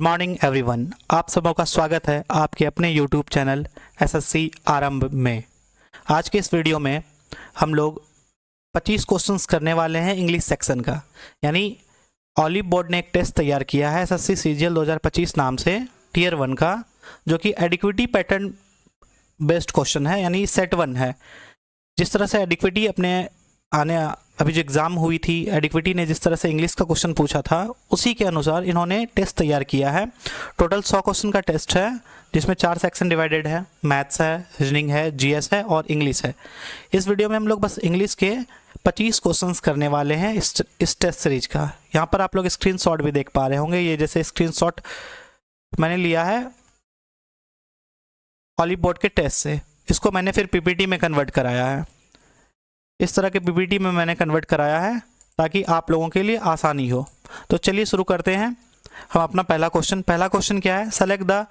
Good morning everyone. आप सबों का स्वागत है आपके अपने यूट्यूब चैनल एसएससी आरंभ में। आज के इस वीडियो में हम लोग 25 क्वेश्चंस करने वाले हैं इंग्लिश सेक्शन का। यानी ऑलिव बोर्ड ने एक टेस्ट तैयार किया है एसएससी सीजीएल 2025 नाम से टियर 1 का, जो कि एडिक्विटी पैटर्न बेस्ड क्वेश्चन है, यानी सेट 1 है। जिस तरह से एडिक्विटी अभी जो एग्ज़ाम हुई थी, एडिक्विटी ने जिस तरह से इंग्लिश का क्वेश्चन पूछा था उसी के अनुसार इन्होंने टेस्ट तैयार किया है। टोटल 100 क्वेश्चन का टेस्ट है, जिसमें 4 सेक्शन डिवाइडेड है। मैथ्स है, रीजनिंग है, जीएस है और इंग्लिश है। इस वीडियो में हम लोग बस इंग्लिश के 25 क्वेश्चंस करने वाले हैं इस टेस्ट सीरीज का। यहाँ पर आप लोग स्क्रीनशॉट भी देख पा रहे होंगे। ये जैसे स्क्रीनशॉट मैंने लिया है ऑलिव बोर्ड के टेस्ट से, इसको मैंने फिर पीपीटी में कन्वर्ट कराया है। इस तरह के पीपीटी में मैंने कन्वर्ट कराया है ताकि आप लोगों के लिए आसानी हो। तो चलिए शुरू करते हैं हम अपना पहला क्वेश्चन क्या है? Select the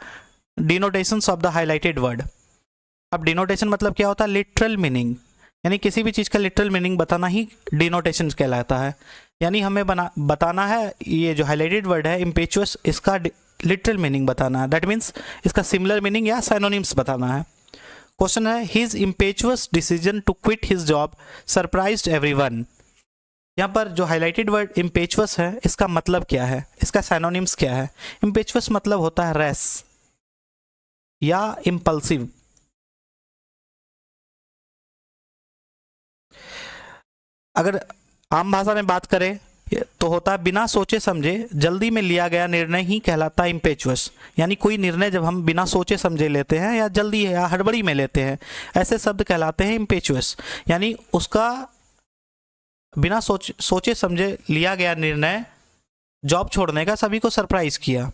denotations of the highlighted word. अब डिनोटेशन मतलब क्या होता है? लिटरल मीनिंग, यानी किसी भी चीज़ का लिटरल मीनिंग बताना ही डिनोटेशन कहलाता है। यानी हमें बताना है ये जो हाईलाइटेड वर्ड है इम्पेचुअस, इसका लिटरल मीनिंग बताना है। दैट मीन्स इसका सिमिलर मीनिंग या सिनोनिम्स बताना है। क्वेश्चन है his impetuous decision to quit his job surprised everyone. यहाँ पर जो हाईलाइटेड वर्ड इम्पेचुअस है इसका मतलब क्या है, इसका सिनोनिम्स क्या है? इम्पेचुअस मतलब होता है रैश या इम्पल्सिव। अगर आम भाषा में बात करें तो होता है बिना सोचे समझे जल्दी में लिया गया निर्णय ही कहलाता है इम्पेचुअस। यानी कोई निर्णय जब हम बिना सोचे समझे लेते हैं या जल्दी या हड़बड़ी में लेते हैं, ऐसे शब्द कहलाते हैं इम्पेचुअस। यानी उसका बिना सोचे समझे लिया गया निर्णय जॉब छोड़ने का सभी को सरप्राइज किया।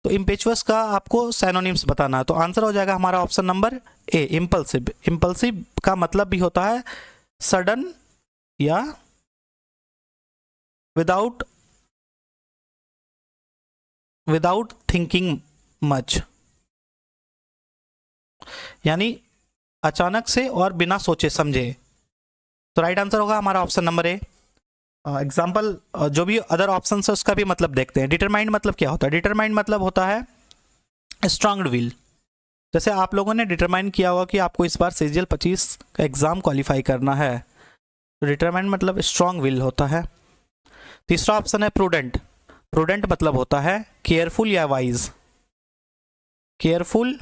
तो इम्पेचुअस का आपको सिनोनिम्स बताना है। तो आंसर हो जाएगा हमारा ऑप्शन नंबर ए, इम्पल्सिव। इम्पल्सिव का मतलब भी होता है सडन या विदाउट थिंकिंग मच, यानी अचानक से और बिना सोचे समझे। तो राइट आंसर होगा हमारा ऑप्शन नंबर ए। एग्जाम्पल जो भी अदर ऑप्शन है उसका भी मतलब देखते हैं। डिटरमाइंड मतलब क्या होता है? डिटरमाइंड मतलब होता है स्ट्रांग विल। जैसे आप लोगों ने डिटरमाइन किया होगा कि आपको इस बार सीजीएल 25 का एग्जाम क्वालिफाई करना है, तो डिटरमाइंड मतलब स्ट्रांग विल होता है। तीसरा ऑप्शन है प्रूडेंट। प्रूडेंट मतलब होता है केयरफुल या वाइज, केयरफुल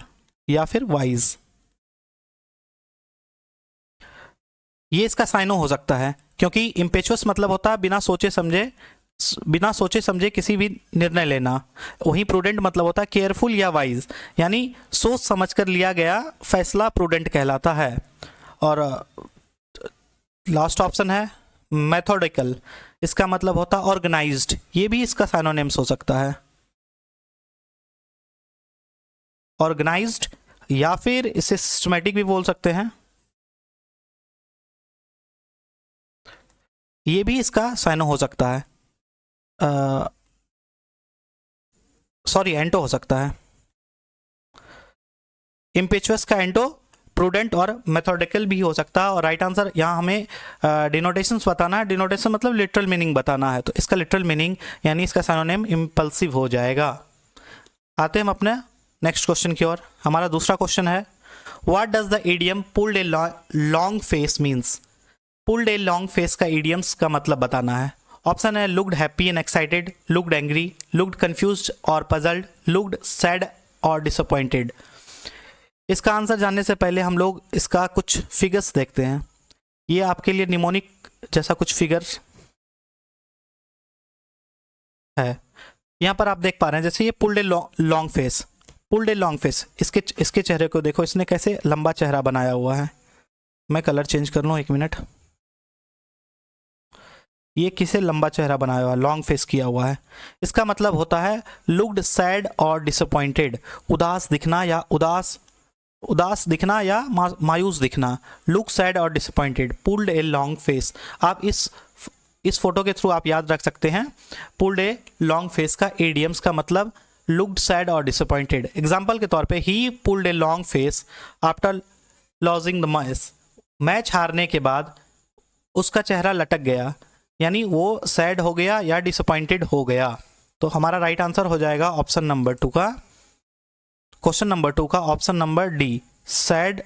या फिर वाइज। ये इसका साइनो हो सकता है, क्योंकि इम्पेचुअस मतलब होता है बिना सोचे समझे किसी भी निर्णय लेना। वहीं प्रूडेंट मतलब होता है केयरफुल या वाइज, यानी सोच समझकर लिया गया फैसला प्रूडेंट कहलाता है। और लास्ट ऑप्शन है मेथोडिकल। इसका मतलब होता है ऑर्गेनाइज्ड। ये भी इसका सिनोनिम्स हो सकता है, ऑर्गेनाइज्ड, या फिर इसे सिस्टमैटिक भी बोल सकते हैं। ये भी इसका साइनो हो सकता है, एंटो हो सकता है। इम्पेचुअस का एंटो, प्रूडेंट और मेथोडिकल भी हो सकता है। और राइट आंसर यहाँ हमें डिनोटेशंस बताना है। डिनोटेशन मतलब लिटरल मीनिंग बताना है, तो इसका लिटरल मीनिंग यानी इसका सिनोनिम इम्पल्सिव हो जाएगा। आते हैं हम अपने नेक्स्ट क्वेश्चन की ओर। हमारा दूसरा क्वेश्चन है what does the idiom pulled a long face means. Pulled a long face का इडियम्स का मतलब बताना है। ऑप्शन है looked happy and excited, looked angry, looked confused और पजल्ड, लुक्ड सैड और डिसअपॉइंटेड। इसका आंसर जानने से पहले हम लोग इसका कुछ फिगर्स देखते हैं। ये आपके लिए निमोनिक जैसा कुछ फिगर्स है। यहाँ पर आप देख पा रहे हैं जैसे ये pulled a long face, pulled a long face. इसके चेहरे को देखो, इसने कैसे लंबा चेहरा बनाया हुआ है। मैं कलर चेंज कर लूँ, एक मिनट। ये किसे लंबा चेहरा बनाया हुआ है, लॉन्ग फेस किया हुआ है। इसका मतलब होता है लुक्ड सैड और डिसअपॉइंटेड। उदास दिखना या मायूस दिखना। लुक सैड और disappointed, pulled a long face. आप इस फोटो के थ्रू आप याद रख सकते हैं पुल्ड ए लॉन्ग फेस का इडियम्स का मतलब लुक्ड सैड और डिसअपॉइंटेड। एग्जाम्पल के तौर पे ही pulled a long face after lodging the match हारने के बाद उसका चेहरा लटक गया, यानी वो सैड हो गया या डिसअपॉइंटेड हो गया। तो हमारा राइट आंसर हो जाएगा ऑप्शन नंबर 2 का, क्वेश्चन नंबर 2 का option number D, sad,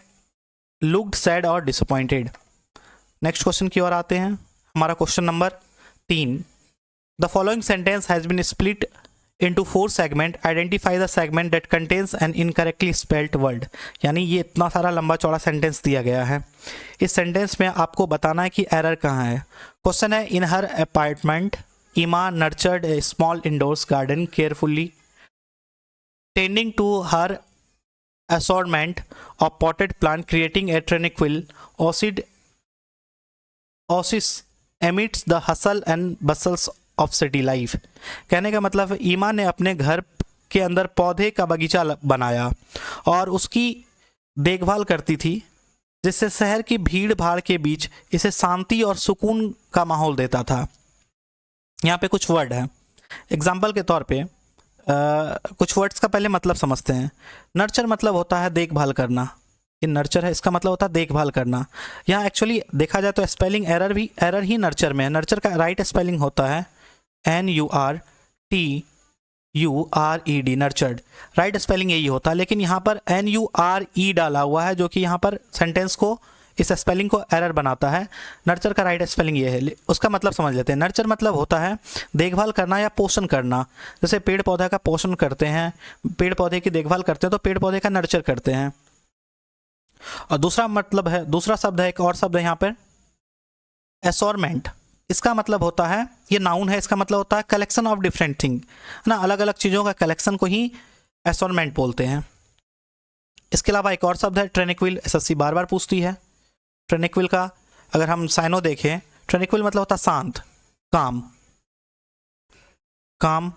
looked sad और डिसअपॉइंटेड। नेक्स्ट क्वेश्चन की ओर आते हैं। हमारा question number 3, the following sentence has been split into 4 segment, identify the segment that contains an incorrectly spelt word। यानी ये इतना सारा लंबा चौड़ा सेंटेंस दिया गया है, इस सेंटेंस में आपको बताना है कि एरर कहाँ है। क्वेश्चन है, in her apartment Emma nurtured a small indoors garden carefully, tending to her assortment of potted plant, creating a tranquil oasis amidst the hustle and bustles of city life. कहने का मतलब ईमा ने अपने घर के अंदर पौधे का बगीचा बनाया और उसकी देखभाल करती थी, जिससे शहर की भीड़ भाड़ के बीच इसे शांति और सुकून का माहौल देता था। यहाँ पे कुछ वर्ड है, एग्जाम्पल के तौर पे कुछ वर्ड्स का पहले मतलब समझते हैं। नर्चर मतलब होता है देखभाल करना, ये नर्चर है, इसका मतलब होता है देखभाल करना। यहाँ एक्चुअली देखा जाए तो स्पेलिंग एरर ही नर्चर में है। नर्चर का राइट स्पेलिंग होता है NURTURED, नर्चर्ड, राइट स्पेलिंग यही होता है। लेकिन यहाँ पर NURE डाला हुआ है, जो कि यहाँ पर सेंटेंस को, इस स्पेलिंग को एरर बनाता है। नर्चर का राइट स्पेलिंग ये है, उसका मतलब समझ लेते हैं। नर्चर मतलब होता है देखभाल करना या पोषण करना। जैसे पेड़ पौधा का पोषण करते हैं, पेड़ पौधे की देखभाल करते हैं, तो पेड़ पौधे का नर्चर करते हैं। और दूसरा मतलब है, दूसरा शब्द है, एक और शब्द है यहाँ पर, एसोरमेंट। इसका मतलब होता है, ये नाउन है, इसका मतलब होता है कलेक्शन ऑफ डिफरेंट थिंग, ना, अलग अलग चीज़ों का कलेक्शन को ही एसोरमेंट बोलते हैं। इसके अलावा एक और शब्द है ट्रेनिक्विल, एसएससी बार बार पूछती है। ट्रेनिक्विल का अगर हम साइनो देखें, ट्रेनिक्विल मतलब होता है शांत, काम,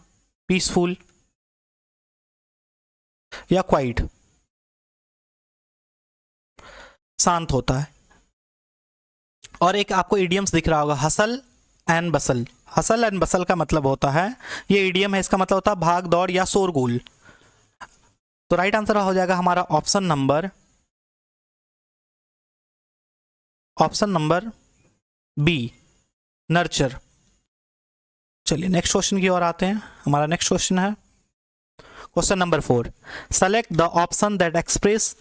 पीसफुल या क्वाइट, शांत होता है। और एक आपको इडियम्स दिख रहा होगा, hustle and Bansal. Hustle and बसल का मतलब होता है, ये इडियम है, इसका मतलब होता है भाग दौड़ या शोरगुल। तो राइट आंसर हो जाएगा हमारा ऑप्शन नंबर बी, नर्चर। चलिए नेक्स्ट क्वेश्चन की ओर आते हैं। हमारा नेक्स्ट क्वेश्चन है question number 4, select the option that express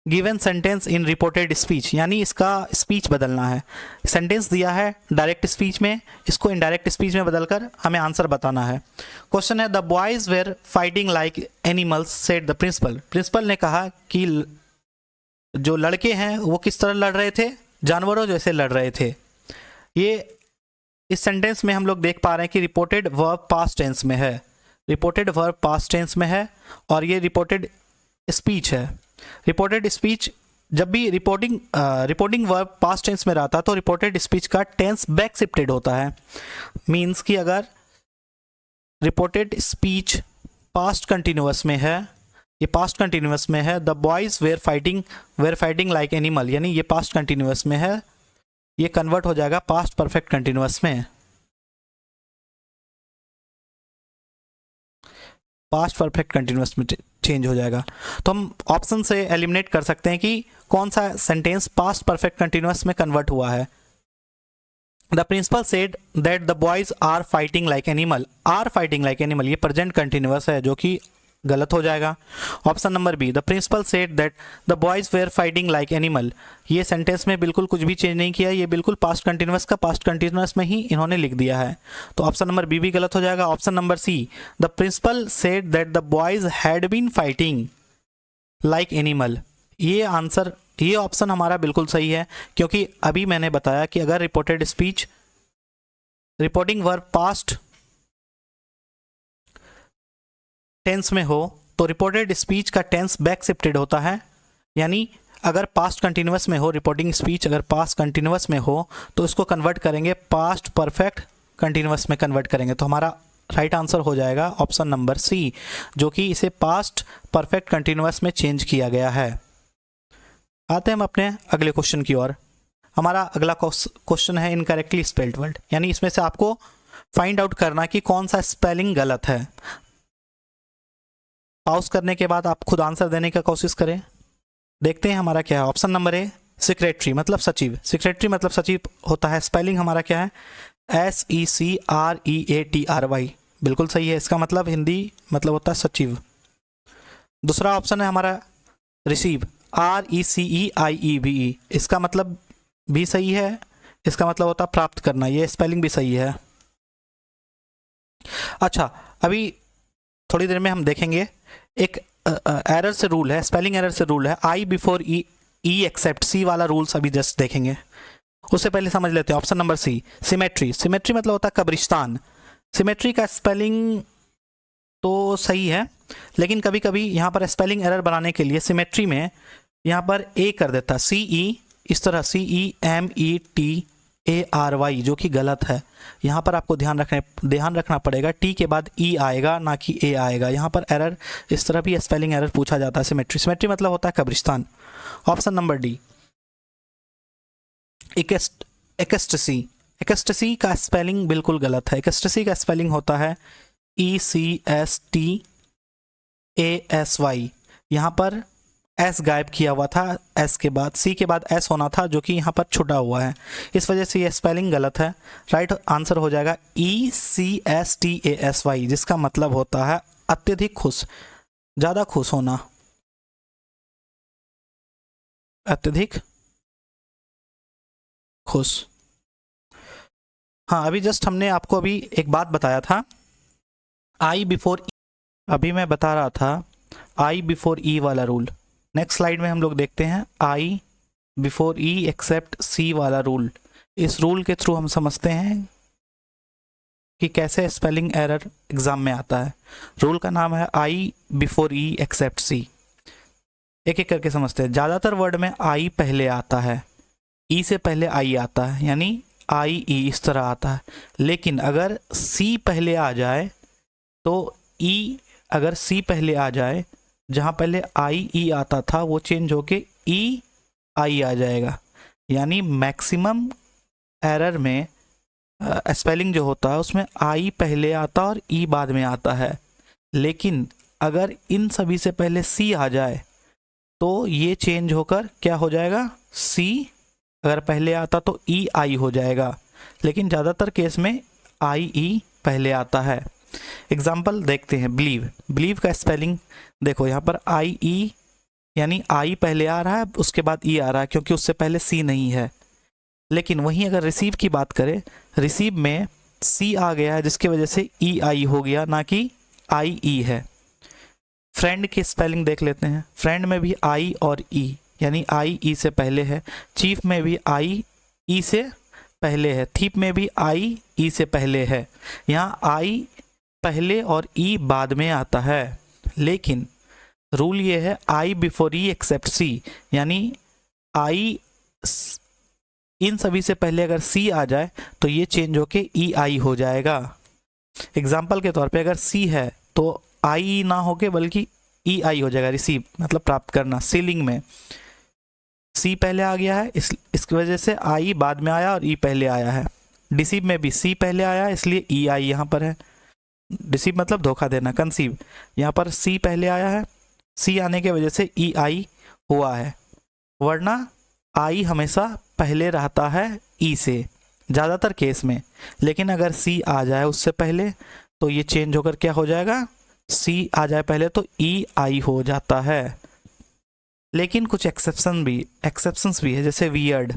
given sentence in reported speech. यानी इसका स्पीच बदलना है। सेंटेंस दिया है डायरेक्ट स्पीच में, इसको इनडायरेक्ट स्पीच में बदलकर हमें आंसर बताना है। क्वेश्चन है, the boys were fighting like animals said the principal. Principal ने कहा कि जो लड़के हैं वो किस तरह लड़ रहे थे, जानवरों जैसे लड़ रहे थे। ये इस सेंटेंस में हम लोग देख पा रहे हैं कि रिपोर्टेड वर्ब पास्ट टेंस में है, रिपोर्टेड वर्ब पास्ट टेंस में है, और ये रिपोर्टेड स्पीच है। रिपोर्टेड स्पीच, जब भी रिपोर्टिंग वर्ब पास्ट टेंस में रहता तो रिपोर्टेड स्पीच का टेंस बैक शिफ्टेड होता है। मीन्स कि अगर रिपोर्टेड स्पीच पास्ट कंटिन्यूअस में है, ये पास्ट कंटिन्यूअस में है, the boys were fighting like animal, यानी ये पास्ट कंटिन्यूअस में है, ये कन्वर्ट हो जाएगा पास्ट परफेक्ट कंटिन्यूअस में। पास्ट परफेक्ट कंटिन्यूअस में चेंज हो जाएगा। तो हम ऑप्शन से एलिमिनेट कर सकते हैं कि कौन सा सेंटेंस पास्ट परफेक्ट कंटिन्यूअस में कन्वर्ट हुआ है। The principal said that the boys are fighting like animal, are fighting like animal, ये प्रेजेंट कंटिन्यूअस है, जो कि गलत हो जाएगा। Option number B, the principal said that the boys were fighting like animal, ये सेंटेंस में बिल्कुल कुछ भी चेंज नहीं किया, ये बिल्कुल पास्ट कंटिन्यूअस का पास्ट कंटिन्यूअस में ही इन्होंने लिख दिया है। तो ऑप्शन नंबर बी भी गलत हो जाएगा। Option number C, the principal said that the boys had been fighting like animal, ये आंसर, ये ऑप्शन हमारा बिल्कुल सही है, क्योंकि अभी मैंने बताया कि अगर reported speech reporting verb past tense में हो तो रिपोर्टेड स्पीच का टेंस बैक शिफ्टेड होता है। यानी अगर पास्ट कंटिन्यूअस में हो, रिपोर्टिंग स्पीच अगर पास्ट कंटिन्यूअस में हो तो इसको कन्वर्ट करेंगे पास्ट परफेक्ट कंटिन्यूअस में कन्वर्ट करेंगे। तो हमारा राइट आंसर हो जाएगा ऑप्शन नंबर सी, जो कि इसे पास्ट परफेक्ट कंटिन्यूअस में चेंज किया गया है। आते हैं हम अपने अगले क्वेश्चन की ओर। हमारा अगला क्वेश्चन है इनकरेक्टली स्पेल्ड वर्ड, यानी इसमें से आपको फाइंड आउट करना कि कौन सा स्पेलिंग गलत है। पॉज करने के बाद आप खुद आंसर देने की कोशिश करें। देखते हैं हमारा क्या है। ऑप्शन नंबर ए, सेक्रेटरी मतलब सचिव, सेक्रेटरी मतलब सचिव होता है। स्पेलिंग हमारा क्या है, SECREATRY, बिल्कुल सही है। इसका मतलब हिंदी मतलब होता है सचिव। दूसरा ऑप्शन है हमारा रिसीव, RECEIEVE, इसका मतलब भी सही है। इसका मतलब होता है प्राप्त करना, ये स्पेलिंग भी सही है। अच्छा, अभी थोड़ी देर में हम देखेंगे एक एरर से रूल है, स्पेलिंग एरर से रूल है, I before E, E accept सी वाला रूल्स अभी जस्ट देखेंगे। उससे पहले समझ लेते हैं option number C, symmetry. Symmetry मतलब होता है कब्रिस्तान। सिमेट्री का स्पेलिंग तो सही है, लेकिन कभी कभी यहाँ पर स्पेलिंग एरर बनाने के लिए सिमेट्री में यहाँ पर ए कर देता, CE, इस तरह CEMETARY, जो कि गलत है। यहाँ पर आपको ध्यान रखना पड़ेगा, टी के बाद ई आएगा ना कि ए आएगा। यहाँ पर एरर, इस तरह भी स्पेलिंग एरर पूछा जाता है सिमेट्री। सिमेट्री मतलब होता है कब्रिस्तान। Option number D, ecstasy. Ecstasy का स्पेलिंग बिल्कुल गलत है। एक्स्टेसी का स्पेलिंग होता है ECSTASY। यहाँ पर एस गायब किया हुआ था, एस के बाद सी के बाद एस होना था, जो कि यहाँ पर छुटा हुआ है, इस वजह से ये स्पेलिंग गलत है। राइट आंसर हो जाएगा ECSTASY, जिसका मतलब होता है अत्यधिक खुश, ज़्यादा खुश होना, अत्यधिक खुश। हाँ, अभी जस्ट हमने आपको अभी एक बात बताया था, आई बिफोर, अभी मैं बता रहा था आई बिफोर ई वाला रूल। नेक्स्ट स्लाइड में हम लोग देखते हैं आई बिफोर ई एक्सेप्ट सी वाला रूल। इस रूल के थ्रू हम समझते हैं कि कैसे स्पेलिंग एरर एग्जाम में आता है। रूल का नाम है आई बिफोर ई एक्सेप्ट सी। एक एक करके समझते हैं। ज़्यादातर वर्ड में आई पहले आता है, ई से पहले आई आता है, यानी आई ई इस तरह आता है। लेकिन अगर सी पहले आ जाए तो ई, अगर सी पहले आ जाए, जहाँ पहले आई ई आता था वो चेंज होके ई आई आ जाएगा। यानी मैक्सिमम एरर में स्पेलिंग जो होता है उसमें आई पहले आता और ई बाद में आता है। लेकिन अगर इन सभी से पहले सी आ जाए तो ये चेंज होकर क्या हो जाएगा, सी अगर पहले आता तो ई आई हो जाएगा। लेकिन ज़्यादातर केस में आई ई पहले आता है। एग्जाम्पल देखते हैं, बिलीव। बिलीव का स्पेलिंग देखो, यहाँ पर आई ई यानी आई पहले आ रहा है, उसके बाद ई आ रहा है, क्योंकि उससे पहले सी नहीं है। लेकिन वहीं अगर रिसीव की बात करें, रिसीव में सी आ गया है, जिसकी वजह से ई आई हो गया, ना कि आई ई है। फ्रेंड की स्पेलिंग देख लेते हैं। फ्रेंड में भी आई और ई, यानी आई ई से पहले है। चीफ में भी आई ई से पहले है। थीप में भी आई ई से पहले है। यहाँ आई पहले और ई बाद में आता है। लेकिन रूल ये है आई बिफोर ई एक्सेप्ट सी, यानी आई इन सभी से पहले अगर सी आ जाए तो ये चेंज होके ई आई हो जाएगा। एग्जाम्पल के तौर पे अगर सी है तो आई ना होके बल्कि ई आई हो जाएगा। रिसीव मतलब प्राप्त करना। सीलिंग में सी पहले आ गया है, इसकी वजह से आई बाद में आया और ई पहले आया है। डिसीव में भी सी पहले आया, इसलिए ई आई यहाँ पर है। डिसीव मतलब धोखा देना। कंसीव, यहाँ पर सी पहले आया है, सी आने की वजह से ई आई हुआ है, वरना आई हमेशा पहले रहता है ई से, ज़्यादातर केस में। लेकिन अगर सी आ जाए उससे पहले तो ये चेंज होकर क्या हो जाएगा, सी आ जाए पहले तो ई आई हो जाता है। लेकिन कुछ एक्सेप्शंस भी है, जैसे वियर्ड,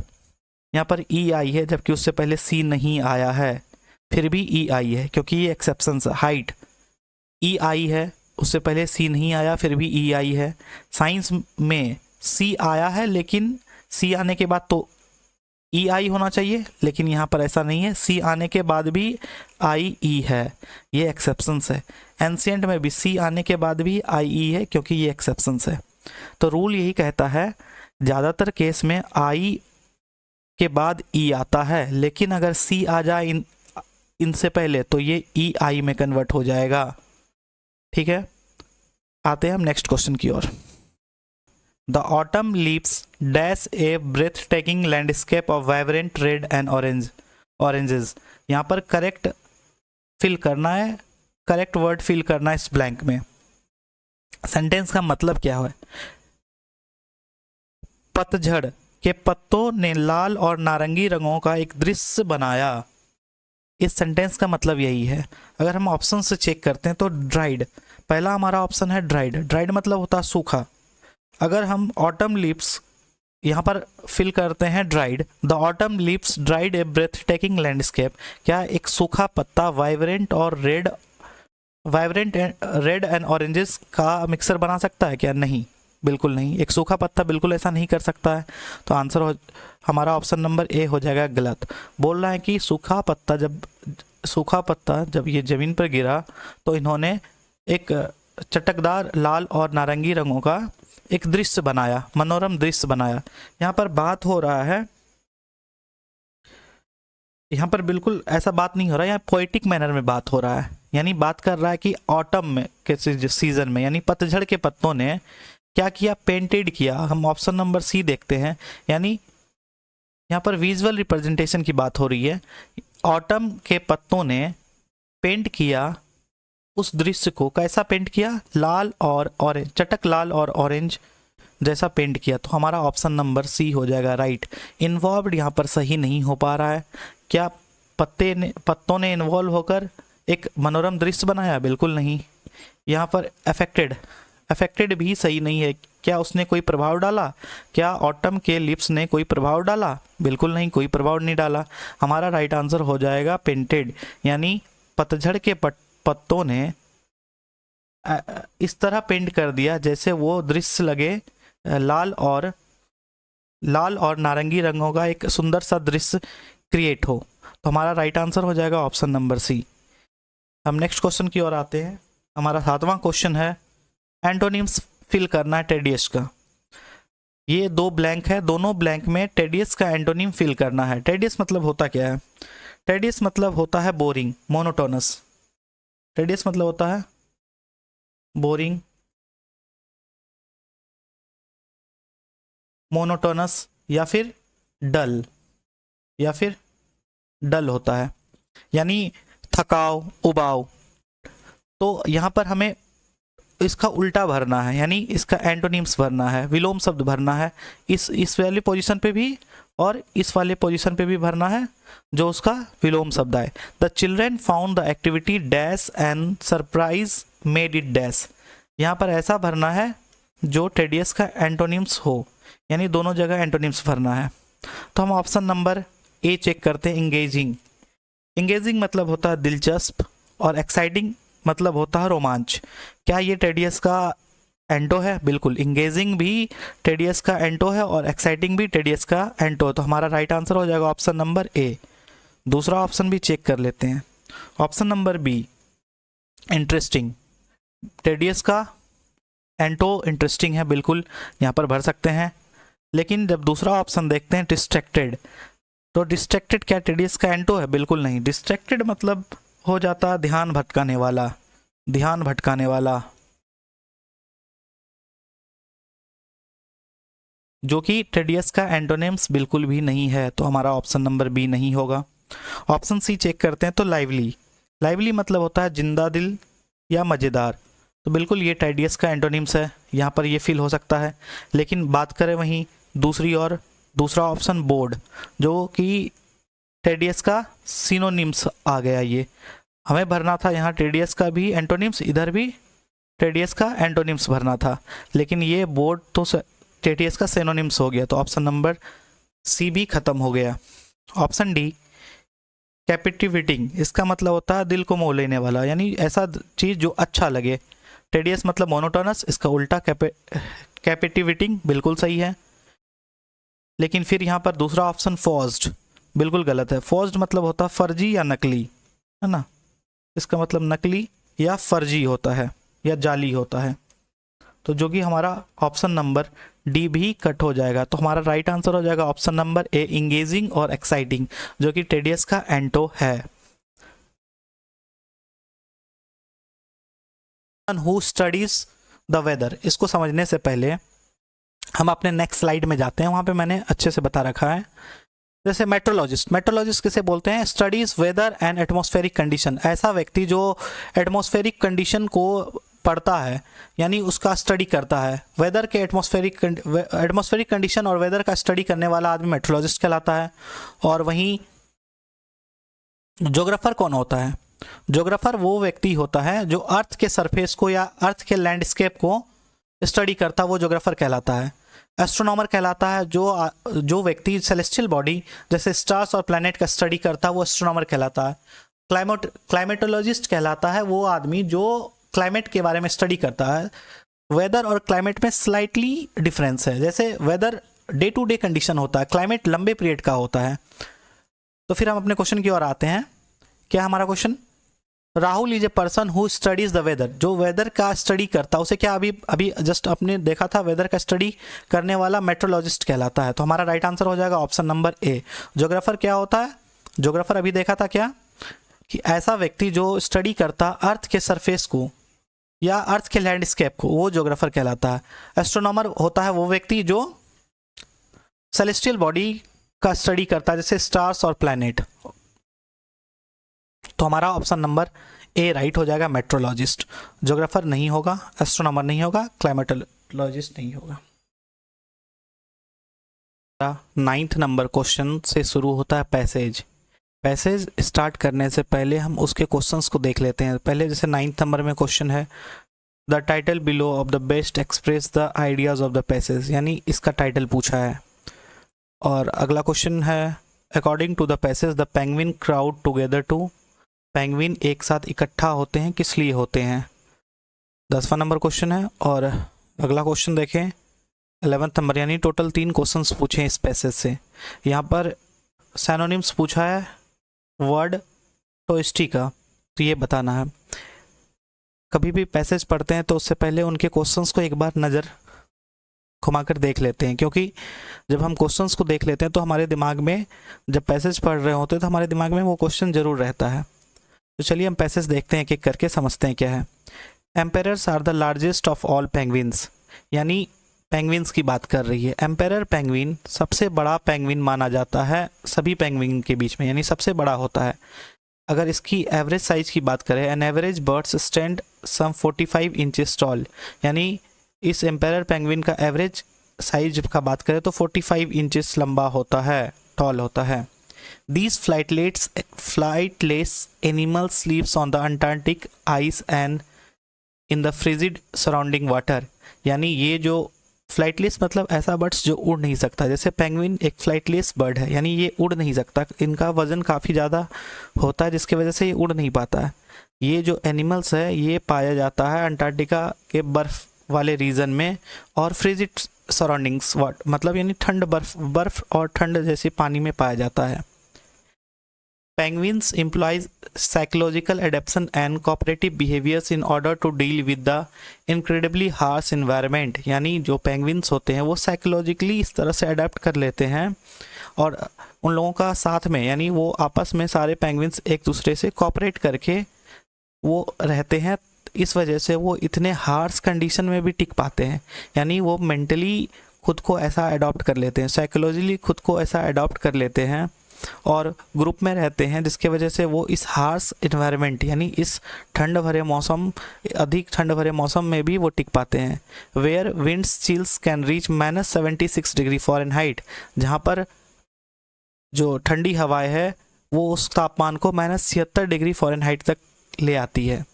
यहाँ पर ई आई है जबकि उससे पहले सी नहीं आया है, फिर भी ई आई है, क्योंकि ये एक्सेप्शंस है। हाइट, ई आई है, उससे पहले सी नहीं आया, फिर भी ई आई है। साइंस में सी आया है, लेकिन सी आने के बाद तो ई आई होना चाहिए, लेकिन यहाँ पर ऐसा नहीं है, सी आने के बाद भी आई ई है, ये एक्सेप्शंस है। एंशिएंट में भी सी आने के बाद भी आई ई है, क्योंकि ये एक्सेप्शंस है। तो रूल यही कहता है, ज़्यादातर केस में आई के बाद ई आता है, लेकिन अगर सी आ जाए इनसे पहले तो ये ई आई में कन्वर्ट हो जाएगा। ठीक है, आते हैं हम नेक्स्ट क्वेश्चन की ओर। The autumn leaves dash a breath taking landscape of vibrant red and oranges. यहाँ पर करेक्ट फिल करना है, करेक्ट वर्ड फिल करना है इस ब्लैंक में। सेंटेंस का मतलब क्या है, पतझड़ के पत्तों ने लाल और नारंगी रंगों का एक दृश्य बनाया। इस सेंटेंस का मतलब यही है। अगर हम ऑप्शन से चेक करते हैं तो ड्राइड, पहला हमारा ऑप्शन है ड्राइड। ड्राइड मतलब होता है सूखा। अगर हम ऑटम लीव्स यहाँ पर फिल करते हैं dried, the autumn leaves dried a breath taking landscape. क्या एक सूखा पत्ता वाइब्रेंट रेड एंड ऑरेंजेस का मिक्सर बना सकता है क्या? नहीं, बिल्कुल नहीं। एक सूखा पत्ता बिल्कुल ऐसा नहीं कर सकता है। तो आंसर हमारा ऑप्शन नंबर ए हो जाएगा गलत। बोल रहा है कि सूखा पत्ता जब ये ज़मीन पर गिरा तो इन्होंने एक चटकदार लाल और नारंगी रंगों का एक दृश्य बनाया, मनोरम दृश्य बनाया। यहाँ पर बात हो रहा है, यहाँ पर बिल्कुल ऐसा बात नहीं हो रहा है, यहाँ पोएटिक मैनर में बात हो रहा है। यानी बात कर रहा है कि ऑटम में के सीजन में, यानी पतझड़ के पत्तों ने क्या किया? पेंटेड किया। हम ऑप्शन नंबर सी देखते हैं। यानी यहाँ पर विजुअल रिप्रेजेंटेशन की बात हो रही है। ऑटम के पत्तों ने पेंट किया उस दृश्य को। कैसा पेंट किया? लाल और ऑरेंज, चटक लाल और ऑरेंज जैसा पेंट किया। तो हमारा ऑप्शन नंबर सी हो जाएगा राइट। इन्वॉल्व्ड यहाँ पर सही नहीं हो पा रहा है। क्या पत्तों ने इन्वॉल्व होकर एक मनोरम दृश्य बनाया? बिल्कुल नहीं। यहाँ पर अफेक्टेड भी सही नहीं है। क्या उसने कोई प्रभाव डाला? क्या ऑटम के लिप्स ने कोई प्रभाव डाला? बिल्कुल नहीं, कोई प्रभाव नहीं डाला। हमारा राइट आंसर हो जाएगा पेंटेड। यानी पतझड़ के पत्तों ने इस तरह पेंट कर दिया जैसे वो दृश्य लगे लाल और नारंगी रंगों का एक सुंदर सा दृश्य क्रिएट हो। तो हमारा राइट आंसर हो जाएगा ऑप्शन नंबर सी। हम नेक्स्ट क्वेश्चन की ओर आते हैं। हमारा 7वां क्वेश्चन है, एंटोनिम्स फिल करना है टेडियस का। ये 2 ब्लैंक है, दोनों ब्लैंक में टेडियस का एंटोनिम फिल करना है। टेडियस मतलब होता क्या है? टेडियस मतलब होता है बोरिंग, मोनोटोनस। टेडियस मतलब होता है बोरिंग, मोनोटोनस या फिर डल होता है, यानी थकाव, उबाऊ। तो यहाँ पर हमें इसका उल्टा भरना है, यानी इसका एंटोनिम्स भरना है, विलोम शब्द भरना है। इस वाली पोजीशन पे भी और इस वाले पोजीशन पे भी भरना है जो उसका विलोम शब्द आए। The children found the activity dash and surprise made it dash. यहाँ पर ऐसा भरना है जो टेडियस का एंटोनिम्स हो, यानी दोनों जगह एंटोनिम्स भरना है। तो हम ऑप्शन नंबर ए चेक करते हैं, इंगेजिंग। इंगेजिंग मतलब होता है दिलचस्प और एक्साइटिंग मतलब होता है रोमांच। क्या ये टेडियस का एंटो है? बिल्कुल, इंगेजिंग भी टेडियस का एंटो है और एक्साइटिंग भी टेडियस का एंटो। तो हमारा राइट आंसर हो जाएगा ऑप्शन नंबर ए। दूसरा ऑप्शन भी चेक कर लेते हैं, option number B, interesting. Tedious का एंटो इंटरेस्टिंग है, बिल्कुल यहाँ पर भर सकते हैं। लेकिन जब दूसरा ऑप्शन देखते हैं, डिस्ट्रैक्टेड, तो डिस्ट्रैक्टेड क्या टेडियस का एंटो है? बिल्कुल नहीं। डिस्ट्रैक्टेड मतलब हो जाता ध्यान भटकाने वाला, जो कि टेडियस का एंटोनिम्स बिल्कुल भी नहीं है। तो हमारा ऑप्शन नंबर बी नहीं होगा। ऑप्शन सी चेक करते हैं, तो लाइवली मतलब होता है जिंदा दिल या मज़ेदार। तो बिल्कुल ये टेडियस का एंटोनिम्स है, यहाँ पर ये फिल हो सकता है। लेकिन बात करें वहीं दूसरा ऑप्शन बोर्ड, जो कि टेडियस का सिनोनिम्स आ गया। ये हमें भरना था यहाँ टेडियस का भी एंटोनिम्स, इधर भी टेडियस का एंटोनिम्स भरना था, लेकिन ये बोर्ड तो टेडियस का सिनोनिम्स हो गया। तो ऑप्शन नंबर सी भी खत्म हो गया। ऑप्शन डी, कैपिटिवेटिंग, इसका मतलब होता है दिल को मोह लेने वाला, यानी ऐसा चीज़ जो अच्छा लगे। टेडियस मतलब मोनोटोनस, इसका उल्टा कैपिटिवेटिंग, बिल्कुल सही है। लेकिन फिर यहाँ पर दूसरा ऑप्शन फोर्स्ड, बिल्कुल गलत है। फोर्स्ड मतलब होता है फर्जी या नकली, है ना? इसका मतलब नकली या फर्जी होता है या जाली होता है। तो जो कि हमारा ऑप्शन नंबर डी भी कट हो जाएगा। तो हमारा राइट आंसर हो जाएगा ऑप्शन नंबर ए, इंगेजिंग और एक्साइटिंग, जो कि टेडियस का एंटो है। हु स्टडीज द वेदर, इसको समझने से पहले हम अपने नेक्स्ट स्लाइड में जाते हैं। वहाँ पे मैंने अच्छे से बता रखा है। जैसे मेट्रोलॉजिस्ट किसे बोलते हैं? Studies weather and atmospheric condition, ऐसा व्यक्ति जो एटमॉस्फेरिक कंडीशन को पढ़ता है, यानी उसका स्टडी करता है। वेदर के एटमॉस्फेरिक कंडीशन और वेदर का स्टडी करने वाला आदमी मेट्रोलॉजिस्ट कहलाता है। और वहीं ज्योग्राफर कौन होता है? ज्योग्राफर वो व्यक्ति होता है जो अर्थ के सरफेस को या अर्थ के लैंडस्केप को स्टडी करता, वो ज्योग्राफर कहलाता है। एस्ट्रोनॉमर कहलाता है जो व्यक्ति सेलेस्टियल बॉडी जैसे स्टार्स और प्लैनेट का स्टडी करता है, वो एस्ट्रोनॉमर कहलाता है। क्लाइमेटोलॉजिस्ट कहलाता है वो आदमी जो क्लाइमेट के बारे में स्टडी करता है। वेदर और क्लाइमेट में स्लाइटली डिफरेंस है, जैसे weather day to day condition होता है, क्लाइमेट लंबे पीरियड का होता है। तो फिर हम अपने क्वेश्चन की ओर आते हैं। क्या हमारा question? Rahul is a person who studies the weather. जो वेदर का स्टडी करता है उसे क्या अभी जस्ट आपने देखा था, वेदर का स्टडी करने वाला मेट्रोलॉजिस्ट कहलाता है। तो हमारा राइट आंसर हो जाएगा ऑप्शन नंबर ए। ज्योग्राफर क्या होता है? ज्योग्राफर अभी देखा था क्या, कि ऐसा व्यक्ति जो स्टडी करता अर्थ के सरफेस को या अर्थ के लैंडस्केप को, वो ज्योग्राफर कहलाता है। एस्ट्रोनॉमर होता है वो व्यक्ति जो सेलेस्टियल बॉडी का स्टडी करता है, जैसे स्टार्स और प्लैनेट। तो हमारा ऑप्शन नंबर ए राइट हो जाएगा, मेट्रोलॉजिस्ट। ज्योग्राफर नहीं होगा, एस्ट्रोनॉमर नहीं होगा, क्लाइमेटोलॉजिस्ट नहीं होगा। 9th नंबर क्वेश्चन से शुरू होता है पैसेज। पैसेज स्टार्ट करने से पहले हम उसके क्वेश्चंस को देख लेते हैं। पहले जैसे 9th नंबर में क्वेश्चन है, the title below of the best express the ideas of the passage, यानी इसका टाइटल पूछा है। और अगला क्वेश्चन है, according to the passage the penguin crowd together to. Penguin एक साथ इकट्ठा होते हैं, किस लिए होते हैं? 10वां नंबर क्वेश्चन है। और अगला क्वेश्चन देखें 11th नंबर, यानी टोटल 3 क्वेश्चंस पूछे इस पैसेज से। यहाँ पर सैनोनिम्स पूछा है वर्ड टोइस्टी का, तो ये बताना है। कभी भी पैसेज पढ़ते हैं तो उससे पहले उनके क्वेश्चंस को एक बार नज़र घुमाकर देख लेते हैं, क्योंकि जब हम क्वेश्चंस को देख लेते हैं तो हमारे दिमाग में, जब पैसेज पढ़ रहे होते हैं तो हमारे दिमाग में वो क्वेश्चन जरूर रहता है। तो चलिए हम पैसेज देखते हैं, एक एक करके समझते हैं क्या है। Emperors are the largest of all penguins, यानी पेंगुइन्स की बात कर रही है। एम्पेरर पेंगुइन सबसे बड़ा पेंगुइन माना जाता है सभी पेंगुइन के बीच में, यानी सबसे बड़ा होता है। अगर इसकी एवरेज साइज की बात करें, an average birds stand some 45 inches tall, यानी इस एम्पेरर पेंगुइन का एवरेज साइज का बात करें तो 45 इंचेस लंबा होता है, टॉल होता है। These flightless animals sleeps on the Antarctic ice and in the frigid surrounding water, यानी ये जो फ्लाइटलेस मतलब ऐसा बर्ड्स जो उड़ नहीं सकता, जैसे पेंगुइन एक फ्लाइटलेस बर्ड है, यानी ये उड़ नहीं सकता, इनका वजन काफ़ी ज़्यादा होता है जिसकी वजह से ये उड़ नहीं पाता है। ये जो एनिमल्स है ये पाया जाता है अंटार्कटिका के बर्फ़ वाले रीजन में और फ्रिजिड सराउंडिंग्स, मतलब यानी ठंड, बर्फ़ और ठंड जैसे पानी में पाया जाता है। Penguins employs psychological adaptation and cooperative behaviors in order to deal with the incredibly harsh environment, यानी जो पेंगुइन्स होते हैं वो साइकोलॉजिकली इस तरह से अडेप्ट कर लेते हैं और उन लोगों का साथ में, यानी वो आपस में सारे पेंगुइन्स एक दूसरे से कोऑपरेट करके वो रहते हैं। इस वजह से वो इतने हार्श कंडीशन में भी टिक पाते हैं, यानी वो मेंटली खुद को ऐसा अडॉप्ट कर लेते हैं, साइकोलॉजिकली खुद को ऐसा अडॉप्ट कर लेते हैं और ग्रुप में रहते हैं, जिसके वजह से वो इस हार्श इन्वायरमेंट, यानी इस ठंड भरे मौसम, अधिक ठंड भरे मौसम में भी वो टिक पाते हैं। Where winds chills can reach -76 degree Fahrenheit, जहाँ पर जो ठंडी हवाएं है वो उस तापमान को -76 डिग्री फ़ारेनहाइट तक ले आती है।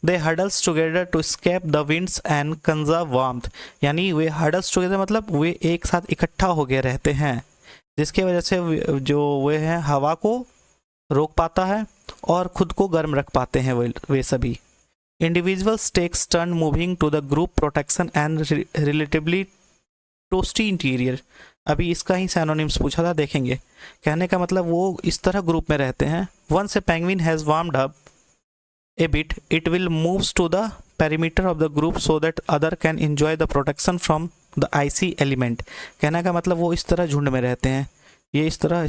They huddles together to escape the winds and conserve warmth, यानी वे हडल्स टुगेदर मतलब वे एक साथ इकट्ठा हो गए रहते हैं, जिसके वजह से जो वे हैं हवा को रोक पाता है और खुद को गर्म रख पाते हैं वे सभी। Individuals takes turn moving to the group protection and relatively toasty interior, अभी इसका ही सैनोनिम्स पूछा था, देखेंगे। कहने का मतलब वो इस तरह ग्रुप में रहते हैं। Once a penguin has warmed up a bit it will moves to the perimeter of the group so that other can enjoy the protection from the icy element. कहने का मतलब वो इस तरह झुंड में रहते हैं, ये इस तरह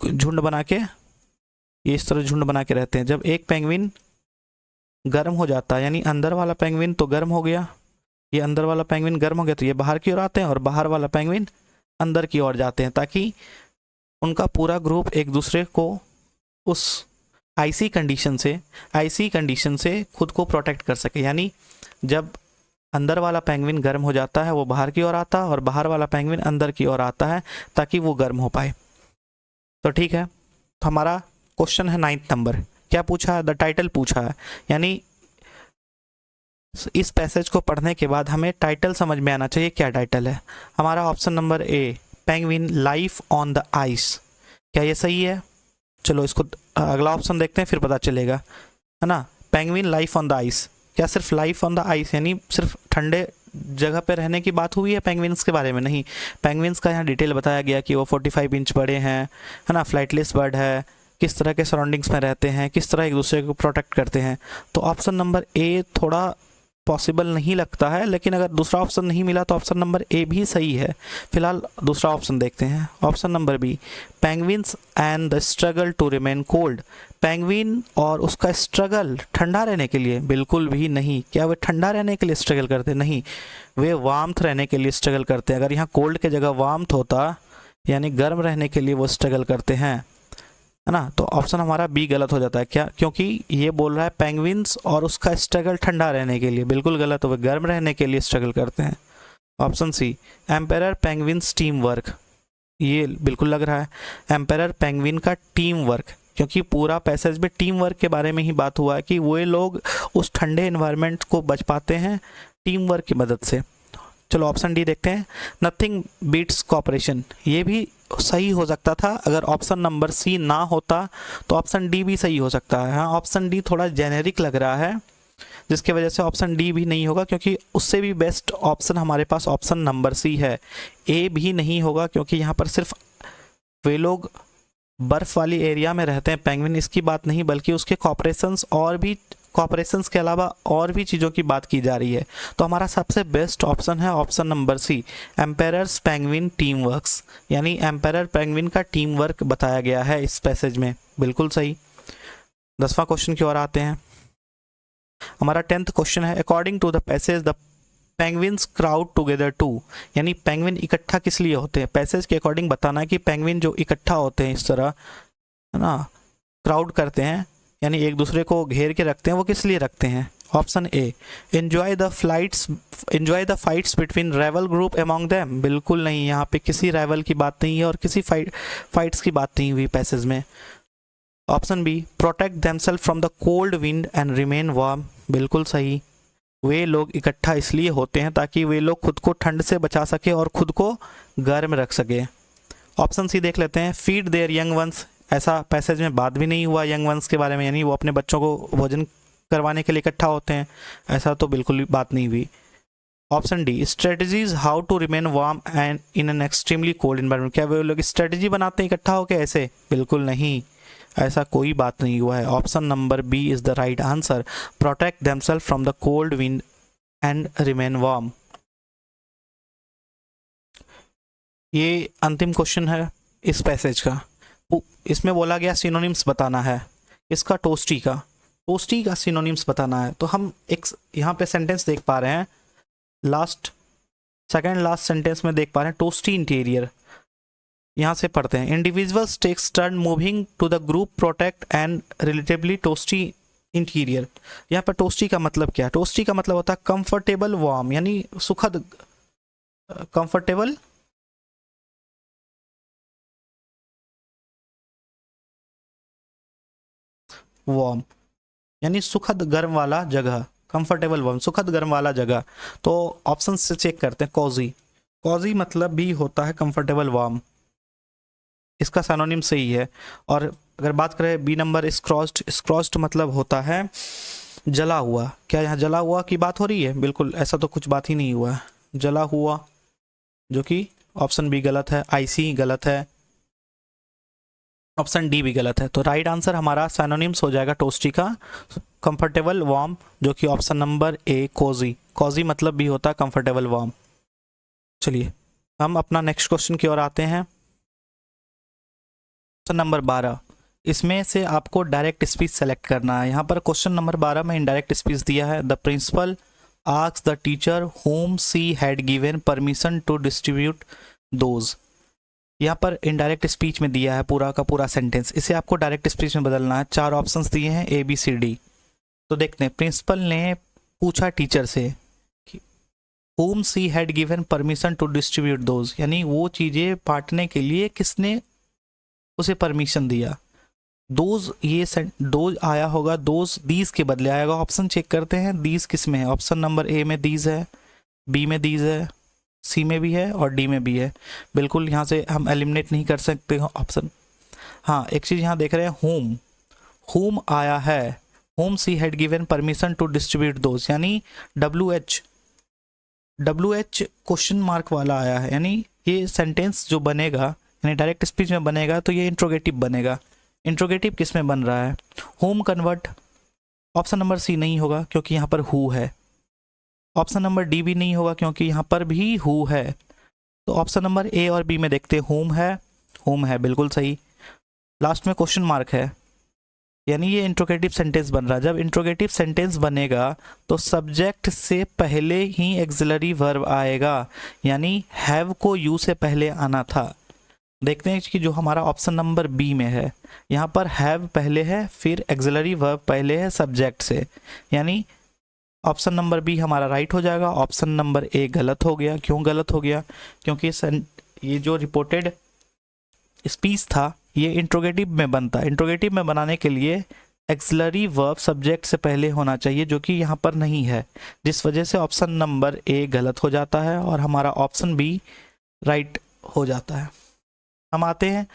झुंड बना के, ये इस तरह झुंड बना के रहते हैं। जब एक पेंगुइन गर्म हो जाता है, यानी अंदर वाला पेंगुइन तो गर्म हो गया, ये अंदर वाला पेंगुइन गर्म हो गया तो ये बाहर की ओर आते हैं और बाहर वाला पेंगुइन अंदर की ओर जाते हैं, ताकि उनका पूरा ग्रुप एक दूसरे को उस आइसी कंडीशन से खुद को प्रोटेक्ट कर सके। यानी जब अंदर वाला पेंगुइन गर्म हो जाता है वो बाहर की ओर आता है और बाहर वाला पेंगुइन अंदर की ओर आता है ताकि वो गर्म हो पाए। तो ठीक है, हमारा क्वेश्चन है 9th नंबर। क्या पूछा है? द टाइटल पूछा है, यानी इस पैसेज को पढ़ने के बाद हमें टाइटल समझ में आना चाहिए क्या टाइटल है। हमारा option number A, penguin life on the ice. क्या ये सही है? चलो इसको अगला ऑप्शन देखते हैं, फिर पता चलेगा, है ना। Penguin life on the ice, क्या सिर्फ लाइफ ऑन द आइस यानी सिर्फ ठंडे जगह पे रहने की बात हुई है पेंगुइन्स के बारे में? नहीं, पेंगुइन्स का यहाँ डिटेल बताया गया कि वो 45 इंच बड़े हैं, है ना, फ्लाइटलेस बर्ड है, किस तरह के सराउंडिंग्स में रहते हैं, किस तरह एक दूसरे को प्रोटेक्ट करते हैं। तो ऑप्शन नंबर ए थोड़ा पॉसिबल नहीं लगता है, लेकिन अगर दूसरा ऑप्शन नहीं मिला तो ऑप्शन नंबर ए भी सही है। फिलहाल दूसरा ऑप्शन देखते हैं, option number B, penguins and the struggle to remain cold. Penguin और उसका स्ट्रगल ठंडा रहने के लिए? बिल्कुल भी नहीं। क्या वे ठंडा रहने के लिए स्ट्रगल करते? नहीं, वे वार्मथ रहने के लिए स्ट्रगल करते हैं। अगर यहाँ कोल्ड के जगह वार्मथ होता, यानी गर्म रहने के लिए वो स्ट्रगल करते हैं, है ना। तो ऑप्शन हमारा बी गलत हो जाता है। क्या? क्योंकि ये बोल रहा है पेंगुइन्स और उसका स्ट्रगल ठंडा रहने के लिए। बिल्कुल गलत, हो, गर्म रहने के लिए स्ट्रगल करते हैं। Option C, emperor penguins team work. ये बिल्कुल लग रहा है एम्पेरर पेंगुइन का टीम वर्क, क्योंकि पूरा पैसेज में टीम वर्क के बारे में ही बात हुआ है कि वो लोग उस ठंडे एनवायरनमेंट को बच पाते हैं टीम वर्क की मदद से। चलो ऑप्शन डी देखते हैं, नथिंग बीट्स कॉपरेशन। ये भी सही हो सकता था, अगर ऑप्शन नंबर सी ना होता तो ऑप्शन डी भी सही हो सकता है। हाँ, ऑप्शन डी थोड़ा जेनेरिक लग रहा है, जिसकी वजह से ऑप्शन डी भी नहीं होगा, क्योंकि उससे भी बेस्ट ऑप्शन हमारे पास ऑप्शन नंबर सी है। ए भी नहीं होगा, क्योंकि यहाँ पर सिर्फ वे लोग बर्फ़ वाली एरिया में रहते हैं पेंगुइन, इसकी बात नहीं, बल्कि उसके कॉपरेशंस के अलावा और भी चीज़ों की बात की जा रही है। तो हमारा सबसे बेस्ट ऑप्शन है option number C, emperors penguin team works, यानी एम्पेरर पेंगुइन का टीम वर्क बताया गया है इस पैसेज में। बिल्कुल सही। 10वां क्वेश्चन की ओर आते हैं। हमारा 10th क्वेश्चन है, according to the passage the penguins crowd together to, यानी पेंगुइन इकट्ठा किस लिए होते हैं? पैसेज के अकॉर्डिंग बताना है कि पेंगुइन जो इकट्ठा होते हैं इस तरह, है ना, क्राउड करते हैं, यानी एक दूसरे को घेर के रखते हैं, वो किस लिए रखते हैं? Option A, enjoy the fights between rival group among them. बिल्कुल नहीं, यहाँ पे किसी राइवल की बात नहीं है और किसी फाइट्स की बात नहीं हुई पैसेज में। Option B, protect themselves from the cold wind and remain warm. बिल्कुल सही, वे लोग इकट्ठा इसलिए होते हैं ताकि वे लोग खुद को ठंड से बचा सके और खुद को गर्म रख सके। ऑप्शन सी देख लेते हैं, फीड देयर यंग वंस। ऐसा पैसेज में बात भी नहीं हुआ यंग वंस के बारे में, यानी वो अपने बच्चों को भोजन करवाने के लिए इकट्ठा होते हैं, ऐसा तो बिल्कुल भी बात नहीं हुई। Option D, strategies how to remain warm and in an extremely cold environment. क्या वे लोग स्ट्रेटजी बनाते हैं इकट्ठा होकर ऐसे? बिल्कुल नहीं, ऐसा कोई बात नहीं हुआ है। Option number B is the right answer, protect themselves from the cold wind and remain warm. ये अंतिम क्वेश्चन है इस पैसेज का। इसमें बोला गया सिनोनिम्स बताना है, इसका टोस्टी का सिनोनिम्स बताना है। तो हम एक यहाँ पे सेंटेंस देख पा रहे हैं, सेकंड लास्ट सेंटेंस में देख पा रहे हैं टोस्टी इंटीरियर। यहाँ से पढ़ते हैं, individuals takes turn moving to the group protect and relatively toasty interior. यहाँ पर टोस्टी का मतलब क्या? टोस्टी का मतलब होता है कंफर्टेबल वार्म, यानी सुखद, कंफर्टेबल वार्म, यानी सुखद गर्म वाला जगह, कंफर्टेबल वार्म, सुखद गर्म वाला जगह। तो ऑप्शन से चेक करते हैं, कॉजी मतलब भी होता है कंफर्टेबल वार्म, इसका सिनोनिम सही है। और अगर बात करें बी नंबर, स्क्रॉच्ड मतलब होता है जला हुआ। क्या यहाँ जला हुआ की बात हो रही है? बिल्कुल ऐसा तो कुछ बात ही नहीं हुआ है, जला हुआ, जो कि ऑप्शन बी गलत है, आईसी गलत है, ऑप्शन डी भी गलत है। तो राइट आंसर हमारा सिनोनिम्स हो जाएगा टोस्टी का कंफर्टेबल वार्म, जो कि ऑप्शन नंबर ए कॉजी मतलब भी होता है कंफर्टेबल वार्म। चलिए हम अपना नेक्स्ट क्वेश्चन की ओर आते हैं। क्वेश्चन नंबर 12, इसमें से आपको डायरेक्ट स्पीच सेलेक्ट करना है। यहाँ पर क्वेश्चन नंबर 12 में इनडायरेक्ट स्पीच दिया है, the principal asks the teacher whom she had given permission to distribute those. यहाँ पर इनडायरेक्ट स्पीच में दिया है पूरा का पूरा सेंटेंस, इसे आपको डायरेक्ट स्पीच में बदलना है। 4 ऑप्शंस दिए हैं ABCD। तो देखते हैं, प्रिंसिपल ने पूछा टीचर से whom she had given permission to distribute those, यानी वो चीज़ें बांटने के लिए किसने उसे परमिशन दिया। दोज, ये डोज आया होगा, दोज दीज के बदले आएगा। ऑप्शन चेक करते हैं, दीज किस में है। ऑप्शन नंबर ए में दीज है, बी में दीज है, सी में भी है और डी में भी है। बिल्कुल यहाँ से हम एलिमिनेट नहीं कर सकते ऑप्शन। हाँ, एक चीज़ यहाँ देख रहे हैं, होम आया है, whom she had given permission to distribute those, यानी डब्ल्यू एच क्वेश्चन मार्क वाला आया है, यानी ये सेंटेंस जो बनेगा, यानी डायरेक्ट स्पीच में बनेगा तो ये इंट्रोगेटिव बनेगा। इंट्रोगेटिव किस में बन रहा है, whom convert. Option number C नहीं होगा क्योंकि यहाँ पर हु है। ऑप्शन नंबर डी भी नहीं होगा क्योंकि यहाँ पर भी हु है। तो ऑप्शन नंबर ए और बी में देखते हैं, होम है बिल्कुल सही। लास्ट में क्वेश्चन मार्क है, यानी ये इंट्रोगेटिव सेंटेंस बन रहा है। जब इंट्रोगेटिव सेंटेंस बनेगा तो सब्जेक्ट से पहले ही एक्सिलरी वर्ब आएगा, यानी हैव को यू से पहले आना था। देखते हैं कि जो हमारा ऑप्शन नंबर बी में है, यहाँ पर हैव पहले है, फिर एक्सिलरी वर्ब पहले है सब्जेक्ट से, यानी ऑप्शन नंबर बी हमारा राइट हो जाएगा। ऑप्शन नंबर ए गलत हो गया। क्यों गलत हो गया, क्योंकि ये जो रिपोर्टेड स्पीच था ये इंट्रोगेटिव में बनता है। इंट्रोगेटिव में बनाने के लिए एक्सिलरी वर्ब सब्जेक्ट से पहले होना चाहिए, जो कि यहाँ पर नहीं है, जिस वजह से ऑप्शन नंबर ए गलत हो जाता है और हमारा ऑप्शन बी राइट हो जाता है। हम आते हैं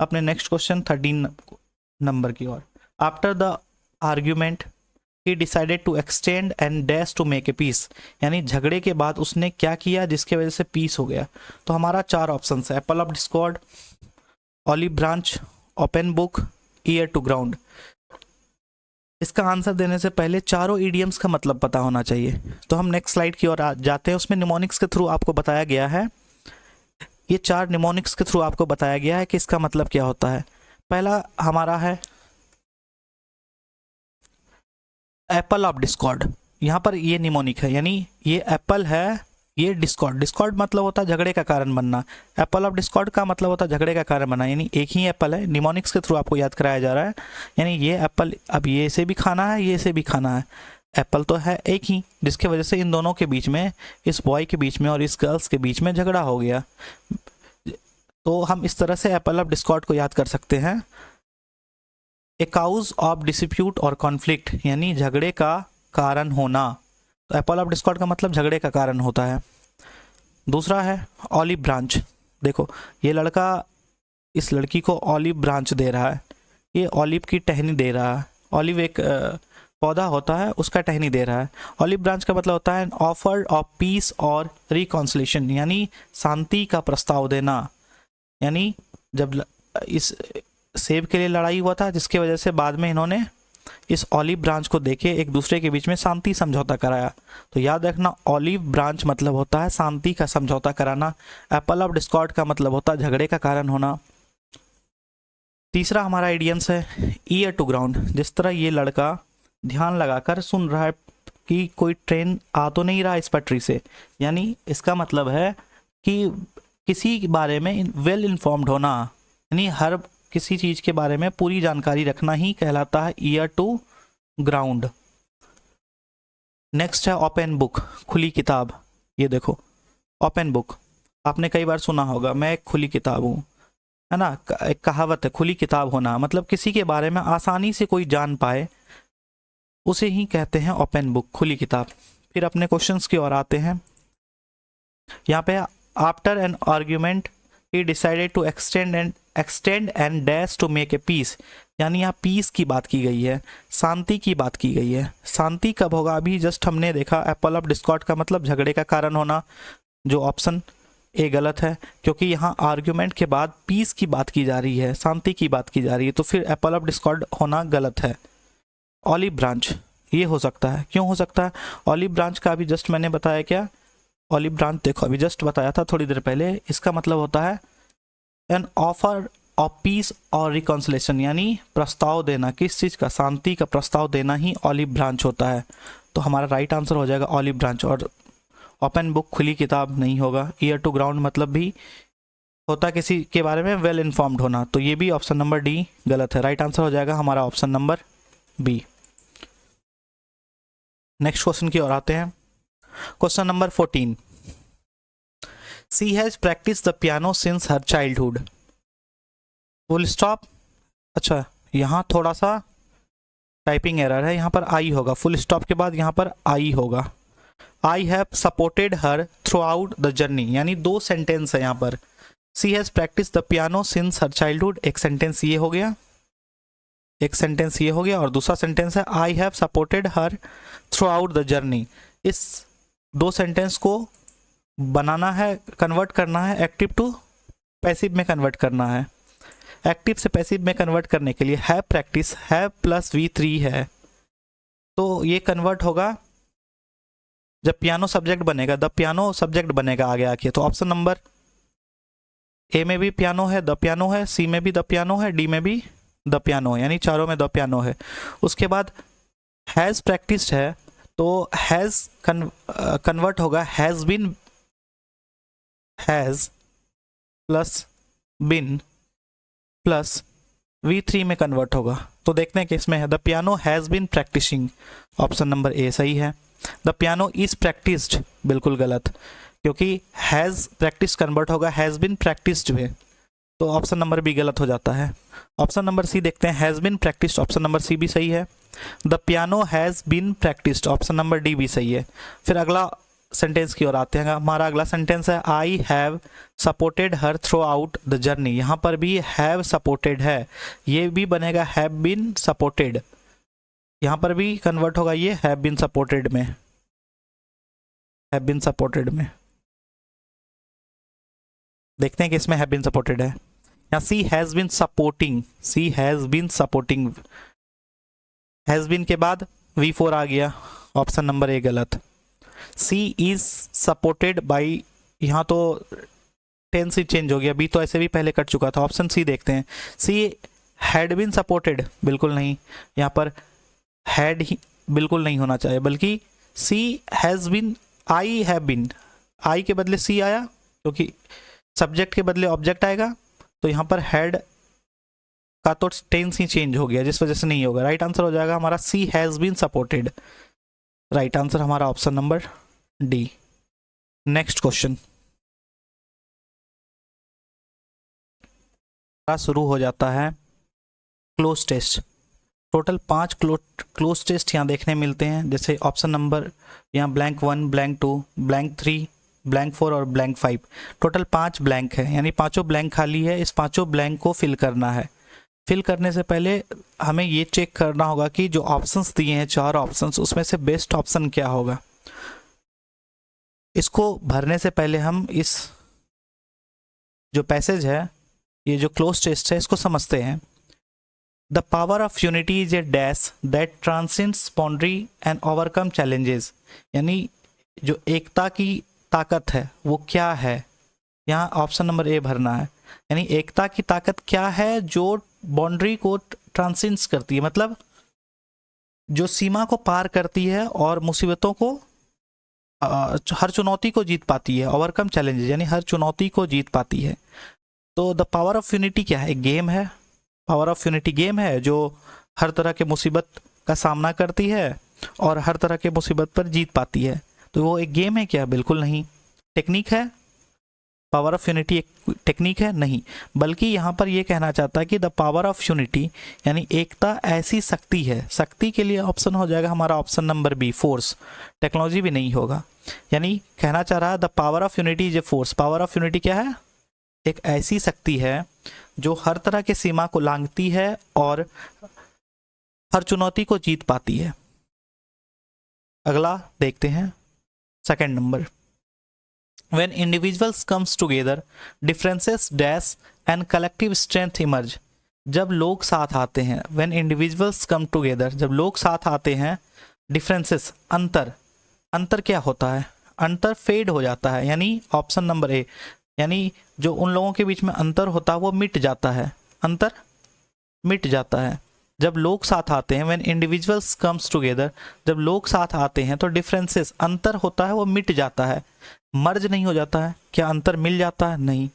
अपने नेक्स्ट क्वेश्चन 13 नंबर की ओर। After the argument he decided to extend and dash to make a peace, यानी झगड़े के बाद उसने क्या किया जिसके वजह से पीस हो गया। तो हमारा 4 ऑप्शन है, apple of discord, olive branch, open book, ear to ground. इसका आंसर देने से पहले चारों ईडियम्स का मतलब पता होना चाहिए। तो हम नेक्स्ट स्लाइड की ओर जाते हैं, उसमें निमोनिक्स के थ्रू आपको बताया गया है, ये 4 निमोनिक्स के थ्रू आपको बताया गया है कि इसका मतलब क्या होता है। पहला हमारा है एप्पल ऑफ डिस्कॉर्ड, यहाँ पर ये निमोनिक है, यानी ये एप्पल है, ये डिस्कॉर्ड मतलब होता है झगड़े का कारण बनना। एप्पल ऑफ डिस्कॉर्ड का मतलब होता है झगड़े का कारण बनना, यानी एक ही एप्पल है। निमोनिक्स के थ्रू आपको याद कराया जा रहा है, यानी ये एप्पल, अब ये से भी खाना है, ये से भी खाना है। एप्पल तो है एक ही, जिसके वजह से इन दोनों के बीच में, इस बॉय के बीच में और इस गर्ल्स के बीच में झगड़ा हो गया। तो हम इस तरह से एप्पल ऑफ डिस्कॉर्ड को याद कर सकते हैं। ए काउज ऑफ डिस्प्यूट और कॉन्फ्लिक्ट, यानी झगड़े का कारण होना। तो एप्पल ऑफ डिस्कॉर्ड का मतलब झगड़े का कारण होता है। दूसरा है ऑलिव ब्रांच, देखो ये लड़का इस लड़की को ऑलिव ब्रांच दे रहा है, ये ऑलिव की टहनी दे रहा है। ऑलिव एक पौधा होता है, उसका टहनी दे रहा है। ऑलिव ब्रांच का मतलब होता है ऑफर ऑफ पीस और रिकॉन्सिलेशन, यानी शांति का प्रस्ताव देना। यानी जब इस सेब के लिए लड़ाई हुआ था, जिसकी वजह से बाद में इन्होंने इस ऑलिव ब्रांच को देके एक दूसरे के बीच में शांति समझौता कराया। तो याद रखना, ऑलिव ब्रांच मतलब होता है शांति का समझौता कराना। एप्पल ऑफ डिस्कॉर्ड का मतलब होता है झगड़े का कारण होना। तीसरा हमारा आइडियम्स है ईयर टू ग्राउंड, जिस तरह ये लड़का ध्यान लगाकर सुन रहा है कि कोई ट्रेन आ तो नहीं रहा इस पटरी से, यानी इसका मतलब है कि किसी के बारे में वेल इन्फॉर्म्ड होना, यानी हर किसी चीज़ के बारे में पूरी जानकारी रखना ही कहलाता है ईयर टू ग्राउंड। नेक्स्ट है ओपन बुक, खुली किताब। ये देखो ओपन बुक आपने कई बार सुना होगा, मैं एक खुली किताब हूँ, है ना। एक कहावत है खुली किताब होना, मतलब किसी के बारे में आसानी से कोई जान पाए उसे ही कहते हैं ओपन बुक, खुली किताब। फिर अपने क्वेश्चंस की ओर आते हैं। यहाँ पे after an argument he decided to extend and dash to make a peace, यानी यहाँ पीस की बात की गई है, शांति की बात की गई है। शांति कब होगा, अभी जस्ट हमने देखा एप्पल ऑफ डिस्कॉर्ड का मतलब झगड़े का कारण होना, जो ऑप्शन ए गलत है, क्योंकि यहाँ आर्ग्यूमेंट के बाद पीस की बात की जा रही है, शांति की बात की जा रही है, तो फिर एप्पल ऑफ डिस्कॉर्ड होना गलत है। ऑलिव ब्रांच ये हो सकता है, क्यों हो सकता है, ऑलिव ब्रांच का अभी जस्ट मैंने बताया, क्या ऑलिव ब्रांच देखो अभी जस्ट बताया था थोड़ी देर पहले, इसका मतलब होता है एन ऑफर ऑफ पीस और रिकॉन्सिलेशन, यानी प्रस्ताव देना, किस चीज़ का, शांति का प्रस्ताव देना ही ऑलिव ब्रांच होता है। तो हमारा राइट आंसर हो जाएगा ऑलिव ब्रांच। और ओपन बुक खुली किताब नहीं होगा। ईयर टू ग्राउंड मतलब भी होता है किसी के बारे में वेल इन्फॉर्म्ड होना, तो ये भी ऑप्शन नंबर डी गलत है। राइट आंसर हो जाएगा हमारा option number B. Next question की ओर आते हैं। Question number 14, she has practice the piano since her childhood, full stop. अच्छा यहाँ थोड़ा सा टाइपिंग एरर है, यहाँ पर आई होगा, फुल स्टॉप के बाद यहाँ पर आई होगा। I have supported her throughout the journey, यानी दो सेंटेंस है यहाँ पर। She has practice the piano since her childhood, एक सेंटेंस ये हो गया, एक सेंटेंस ये हो गया, और दूसरा सेंटेंस है आई have supported her throughout the journey. इस दो सेंटेंस को बनाना है, कन्वर्ट करना है, एक्टिव टू पैसिव में कन्वर्ट करना है। एक्टिव से पैसिव में कन्वर्ट करने के लिए have practice, have plus V3 है, तो ये कन्वर्ट होगा जब पियानो सब्जेक्ट बनेगा, द पियानो सब्जेक्ट बनेगा आगे आके। तो ऑप्शन नंबर ए में भी पियानो है, द पियानो है, सी में भी द पियानो है, डी में भी द पियानो है, यानी चारों में द पियानो है। उसके बाद हैज़ प्रैक्टिस्ड है, तो हैज़ कन्वर्ट होगा has been, has plus been plus V3 में कन्वर्ट होगा। तो देखते हैं कि इसमें है the piano has been practising, option number A सही है। द पियानो इज़ प्रैक्टिस्ड, बिल्कुल गलत, क्योंकि हैज़ प्रैक्टिस कन्वर्ट होगा हैज़ बीन प्रैक्टिस्ड में, तो ऑप्शन नंबर बी गलत हो जाता है। ऑप्शन नंबर सी देखते हैं, has been practised, option number C भी सही है। The piano has been practised, option number D भी सही है। फिर अगला सेंटेंस की ओर आते हैं। हमारा अगला सेंटेंस है आई have supported her throughout the journey. यहाँ पर भी हैव सपोर्टेड है, ये भी बनेगा हैव बीन सपोर्टेड, यहाँ पर भी कन्वर्ट होगा ये हैव बीन सपोर्टेड में, हैव बीन सपोर्टेड में। देखते हैं कि इसमें हैव बीन सपोर्टेड है। यहाँ she has been supporting, she has been supporting, has been के बाद V4 आ गया, ऑप्शन नंबर ए गलत। सी इज सपोर्टेड बाई, यहाँ तो टेंस ही चेंज हो गया, बी तो ऐसे भी पहले कट चुका था। ऑप्शन सी देखते हैं, सी हैड बीन सपोर्टेड, बिल्कुल नहीं, यहाँ पर हैड ही बिल्कुल नहीं होना चाहिए, बल्कि she has been, I have been, I के बदले सी आया, क्योंकि सब्जेक्ट के बदले ऑब्जेक्ट आएगा, तो यहाँ पर हैड का तो टेंस ही चेंज हो गया, जिस वजह से नहीं होगा। राइट आंसर हो जाएगा हमारा she has been supported, right answer हमारा option number D. Next question शुरू हो जाता है cloze test. Total 5 cloze test यहाँ देखने मिलते हैं, जैसे ऑप्शन नंबर यहाँ ब्लैंक 1, ब्लैंक 2, ब्लैंक 3, ब्लैंक 4 और ब्लैंक 5। टोटल 5 ब्लैंक है, यानी पांचों ब्लैंक खाली है। इस पांचों ब्लैंक को फिल करना है। फिल करने से पहले हमें ये चेक करना होगा कि जो ऑप्शंस दिए हैं, 4 ऑप्शंस, उसमें से बेस्ट ऑप्शन क्या होगा। इसको भरने से पहले हम इस जो पैसेज है, ये जो क्लोज टेस्ट है, इसको समझते हैं। The power of unity is A dash that transcends boundary and overcome challenges, यानी जो एकता की ताकत है वो क्या है, यहाँ ऑप्शन नंबर ए भरना है। यानी एकता की ताकत क्या है जो बाउंड्री को ट्रांसेंड्स करती है, मतलब जो सीमा को पार करती है और मुसीबतों को, हर चुनौती को जीत पाती है। ओवरकम चैलेंजेस यानी हर चुनौती को जीत पाती है। तो द पावर ऑफ यूनिटी क्या है? एक गेम है। पावर ऑफ यूनिटी गेम है जो हर तरह के मुसीबत का सामना करती है और हर तरह के मुसीबत पर जीत पाती है। तो वो एक गेम है क्या? बिल्कुल नहीं। टेक्निक है? पावर ऑफ यूनिटी एक टेक्निक है? नहीं, बल्कि यहाँ पर ये कहना चाहता है कि द पावर ऑफ यूनिटी यानी एकता ऐसी शक्ति है। शक्ति के लिए ऑप्शन हो जाएगा हमारा option number B, force. Technology भी नहीं होगा। यानी कहना चाह रहा है the power of unity is a force. Power of unity क्या है? एक ऐसी शक्ति है जो हर तरह के सीमा को लांघती है और हर चुनौती को जीत पाती है। अगला देखते हैं, second number. When individuals comes together, differences dash and collective strength emerge. जब लोग साथ आते हैं, when individuals come together, जब लोग साथ आते हैं, differences अंतर, अंतर क्या होता है? अंतर फेड हो जाता है। यानी ऑप्शन नंबर ए, यानी जो उन लोगों के बीच में अंतर होता है वो मिट जाता है। अंतर मिट जाता है जब लोग साथ आते हैं। when individuals comes together, जब लोग साथ आते हैं तो differences अंतर होता है वो मिट जाता है। मर्ज नहीं हो जाता है। क्या अंतर मिल जाता है? नहीं।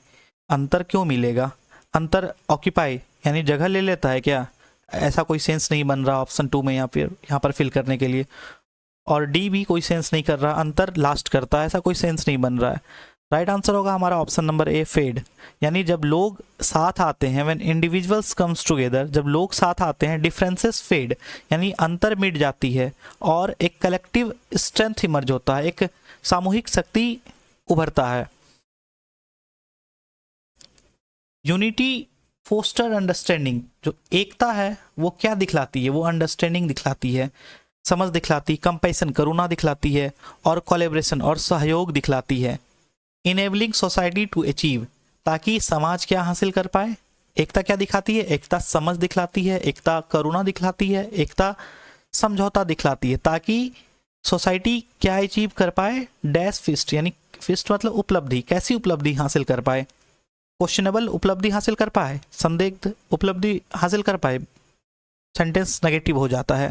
अंतर क्यों मिलेगा? अंतर ऑक्यूपाई यानी जगह ले लेता है क्या? ऐसा कोई सेंस नहीं बन रहा ऑप्शन 2 में यहाँ पर फिल करने के लिए। और डी भी कोई सेंस नहीं कर रहा, अंतर लास्ट करता है, ऐसा कोई सेंस नहीं बन रहा है। राइट आंसर होगा हमारा ऑप्शन नंबर ए, फेड। यानी जब लोग साथ आते हैं, व्हेन इंडिविजुअल्स कम्स टुगेदर, जब लोग साथ आते हैं, डिफरेंसेस फेड, यानी अंतर मिट जाती है और एक कलेक्टिव स्ट्रेंथ इमर्ज होता है, एक सामूहिक शक्ति उभरता है। यूनिटी फोस्टर अंडरस्टैंडिंग, जो एकता है वो क्या दिखलाती है, वो अंडरस्टैंडिंग दिखलाती है, समझ दिखलाती, कंपैशन करुणा दिखलाती है, और कोलैबोरेशन और सहयोग दिखलाती है। इनेबलिंग सोसाइटी टू अचीव, ताकि समाज क्या हासिल कर पाए। एकता क्या दिखाती है, एकता समझ दिखलाती है, एकता करुणा दिखलाती है, एकता समझौता दिखलाती है, ताकि सोसाइटी क्या अचीव कर पाए, डैश फिस्ट, यानी फिस्ट मतलब उपलब्धि, कैसी उपलब्धि हासिल कर पाए, क्वेश्चनेबल उपलब्धि हासिल कर पाए, संदिग्ध उपलब्धि हासिल कर पाए, सेंटेंस नेगेटिव हो जाता है।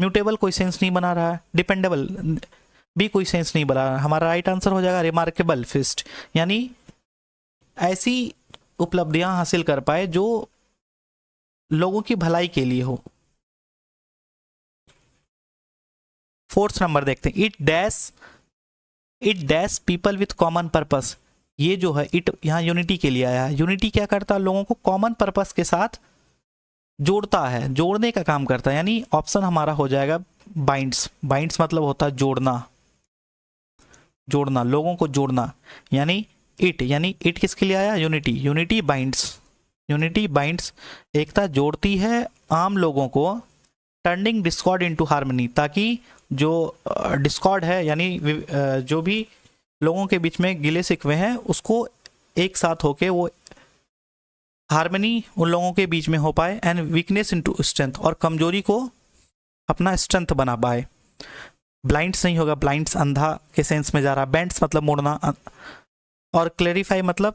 म्यूटेबल कोई सेंस नहीं बना रहा है, डिपेंडेबल भी कोई सेंस नहीं बना रहा है। हमारा राइट आंसर हो जाएगा रिमार्केबल फिस्ट, यानी ऐसी उपलब्धियां हासिल कर पाए जो लोगों की भलाई के लिए हो। फोर्थ नंबर देखते हैं, it dash people with common purpose. ये जो है इट यहाँ यूनिटी के लिए आया है। यूनिटी क्या करता है, लोगों को कॉमन पर्पस के साथ जोड़ता है, जोड़ने का काम करता है। यानी ऑप्शन हमारा हो जाएगा बाइंड्स। बाइंड्स मतलब होता है जोड़ना, जोड़ना, लोगों को जोड़ना। यानी इट किसके लिए आया, unity. Unity binds, unity binds, एकता जोड़ती है आम लोगों को, टर्निंग डिस्कॉर्ड इनटू हार्मनी, ताकि जो डिस्कॉर्ड है, यानी जो भी लोगों के बीच में गिले शिकवे हैं उसको एक साथ होके वो हार्मनी उन लोगों के बीच में हो पाए। एंड वीकनेस इनटू स्ट्रेंथ, और कमजोरी को अपना स्ट्रेंथ बना पाए। ब्लाइंड्स नहीं होगा, ब्लाइंड्स अंधा के सेंस में जा रहा। बेंड्स मतलब मोड़ना, और क्लेरिफाई मतलब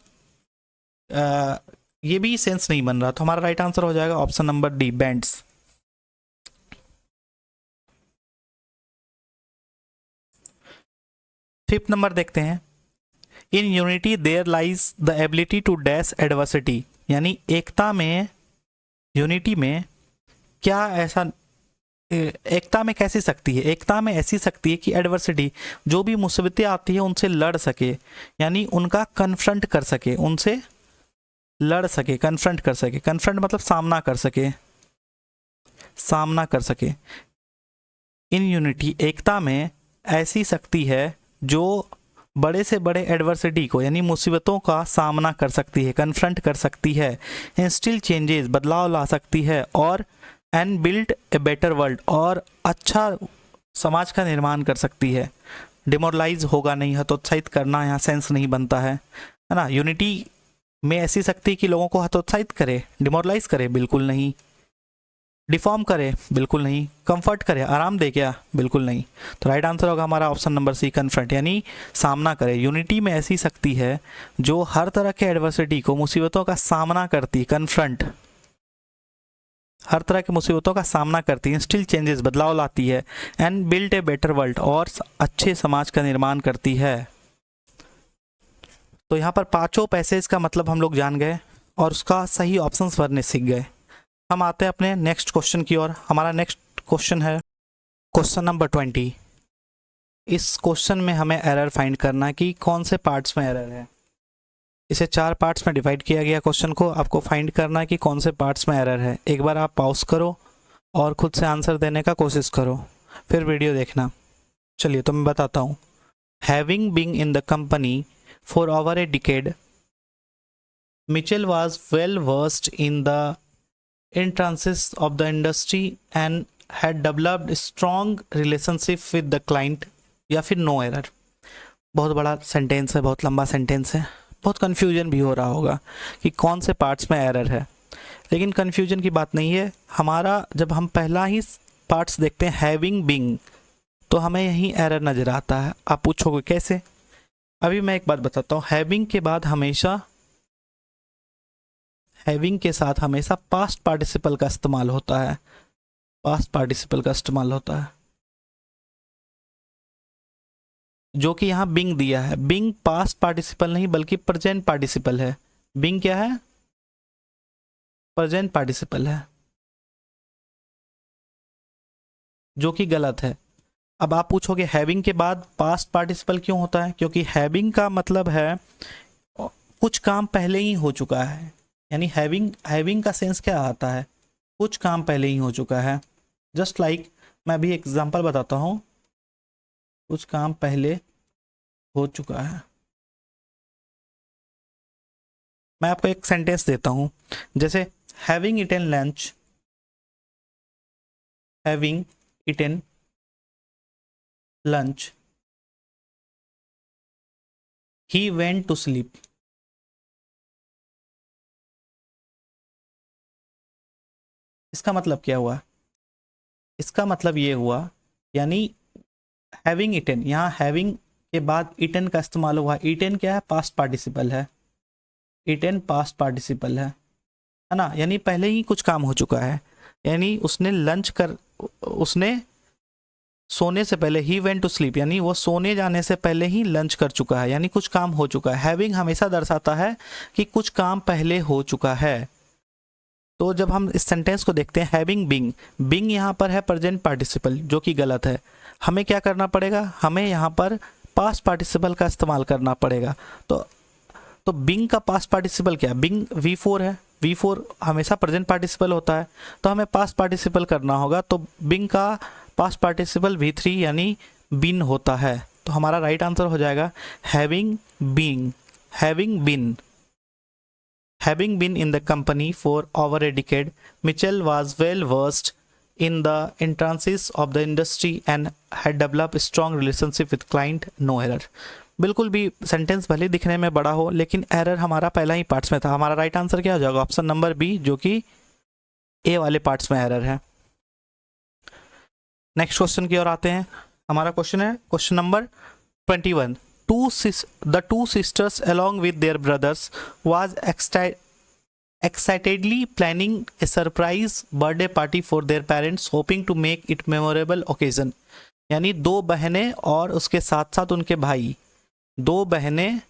ये भी सेंस नहीं बन रहा। तो हमारा राइट आंसर हो जाएगा option number D, bends. Fifth number देखते हैं, in unity there lies the ability to dash adversity. यानी एकता में, यूनिटी में क्या ऐसा, एकता में कैसी शक्ति है, एकता में ऐसी शक्ति है कि एडवर्सिटी, जो भी मुसीबतें आती है उनसे लड़ सके, यानी उनका कन्फ्रंट कर सके, उनसे लड़ सके, कन्फ्रंट कर सके। कन्फ्रंट मतलब सामना कर सके, सामना कर सके। इन यूनिटी, एकता में ऐसी शक्ति है जो बड़े से बड़े एडवर्सिटी को, यानी मुसीबतों का सामना कर सकती है, कन्फ्रंट कर सकती है, इंस्टिल चेंजेस, बदलाव ला सकती है, और and build a better world, और अच्छा समाज का निर्माण कर सकती है। डिमोरलाइज होगा नहीं, हतोत्साहित करना यहाँ सेंस नहीं बनता है ना। यूनिटी में ऐसी शक्ति कि लोगों को हतोत्साहित करे, डिमोरलाइज करे, बिल्कुल नहीं। डिफॉर्म करे, बिल्कुल नहीं। कंफर्ट करे, आराम दे क्या, बिल्कुल नहीं। तो राइट आंसर होगा हमारा ऑप्शन नंबर सी, कन्फ्रंट, यानी सामना करे। यूनिटी में ऐसी शक्ति है जो हर तरह के एडवर्सिटी को, मुसीबतों का सामना करती, कन्फ्रंट, हर तरह की मुसीबतों का सामना करती है, इंस्टिल चेंजेस, बदलाव लाती है, and build a better world, और अच्छे समाज का निर्माण करती है। तो यहाँ पर पांचों पैसेज का मतलब हम लोग जान गए और उसका सही ऑप्शंस भरने सीख गए। हम आते हैं अपने नेक्स्ट क्वेश्चन की ओर। हमारा नेक्स्ट क्वेश्चन है क्वेश्चन नंबर 20। इस क्वेश्चन में हमें एरर फाइंड करना है कि कौन से पार्ट्स में एरर है। इसे 4 पार्ट्स में डिवाइड किया गया क्वेश्चन को। आपको फाइंड करना है कि कौन से पार्ट्स में एरर है। एक बार आप पॉज करो और खुद से आंसर देने का कोशिश करो, फिर वीडियो देखना। चलिए तो मैं बताता हूँ। Having been in the company for over a decade, Michelle was well versed in the entrances of the industry and had developed strong relationship with the client, या फिर नो एरर। बहुत बड़ा सेंटेंस है, बहुत लंबा सेंटेंस है, बहुत confusion भी हो रहा होगा कि कौन से पार्ट्स में एरर है, लेकिन कन्फ्यूजन की बात नहीं है। हमारा जब हम पहला ही पार्ट्स देखते हैं हैविंग बीइंग, तो हमें यही एरर नज़र आता है। आप पूछोगे कैसे, अभी मैं एक बात बताता हूँ। हैविंग के बाद हमेशा, हैविंग के साथ हमेशा पास्ट पार्टिसिपल का इस्तेमाल होता है, पास्ट पार्टिसिपल का इस्तेमाल होता है, जो कि यहाँ बिंग दिया है। बिंग पास्ट पार्टिसिपल नहीं बल्कि प्रेजेंट पार्टिसिपल है। बिंग क्या है, प्रेजेंट पार्टिसिपल है, जो कि गलत है। अब आप पूछोगे हैविंग के बाद पास्ट पार्टिसिपल क्यों होता है? क्योंकि हैविंग का मतलब है कुछ काम पहले ही हो चुका है। यानी हैविंग हैविंग का सेंस क्या आता है? कुछ काम पहले ही हो चुका है। जस्ट लाइक मैं अभी एग्जांपल बताता हूँ, कुछ काम पहले हो चुका है। मैं आपको एक सेंटेंस देता हूँ, जैसे having eaten lunch, having eaten lunch he went to sleep. इसका मतलब क्या हुआ? इसका मतलब ये हुआ, यानी हैविंग इटन, यहाँ हैविंग के बाद इटन का इस्तेमाल हुआ। इटन क्या है? पास्ट पार्टिसिपल है। इटन पास्ट पार्टिसिपल है ना? यानी पहले ही कुछ काम हो चुका है। यानी उसने लंच कर, उसने सोने से पहले, ही वेंट टू स्लीप, यानी वो सोने जाने से पहले ही लंच कर चुका है, यानी कुछ काम हो चुका है। हैविंग हमेशा दर्शाता है कि कुछ काम पहले हो चुका है। तो जब हम इस सेंटेंस को देखते हैं, हैविंग बीइंग, बीइंग यहाँ पर है प्रेजेंट पार्टिसिपल, जो कि गलत है। हमें क्या करना पड़ेगा? हमें यहाँ पर पास्ट पार्टिसिपल का इस्तेमाल करना पड़ेगा। तो बीइंग का पास्ट पार्टिसिपल क्या है? बीइंग V4 है। V4 हमेशा प्रेजेंट पार्टिसिपल होता है, तो हमें पास्ट पार्टिसिपल करना होगा। तो बीइंग का पास्ट पार्टिसिपल V3 यानी बीन होता है। तो हमारा राइट आंसर हो जाएगा having being, having been. Having been in the company for over a decade, Mitchell was well versed in the intricacies of the industry and had developed a strong relationship with client. No error. बिल्कुल भी sentence भले दिखने में बड़ा हो, लेकिन error हमारा पहला ही पार्ट्स में था। हमारा राइट आंसर क्या हो जाएगा? ऑप्शन नंबर बी, जो कि ए वाले पार्ट्स में एरर है। नेक्स्ट क्वेश्चन की ओर आते हैं। हमारा क्वेश्चन है question number 21। The two sisters along with their brothers was excitedly planning a surprise birthday party for their parents, hoping to make it memorable occasion। यानी दो बहनें और उसके साथ साथ उनके भाई, दो बहनें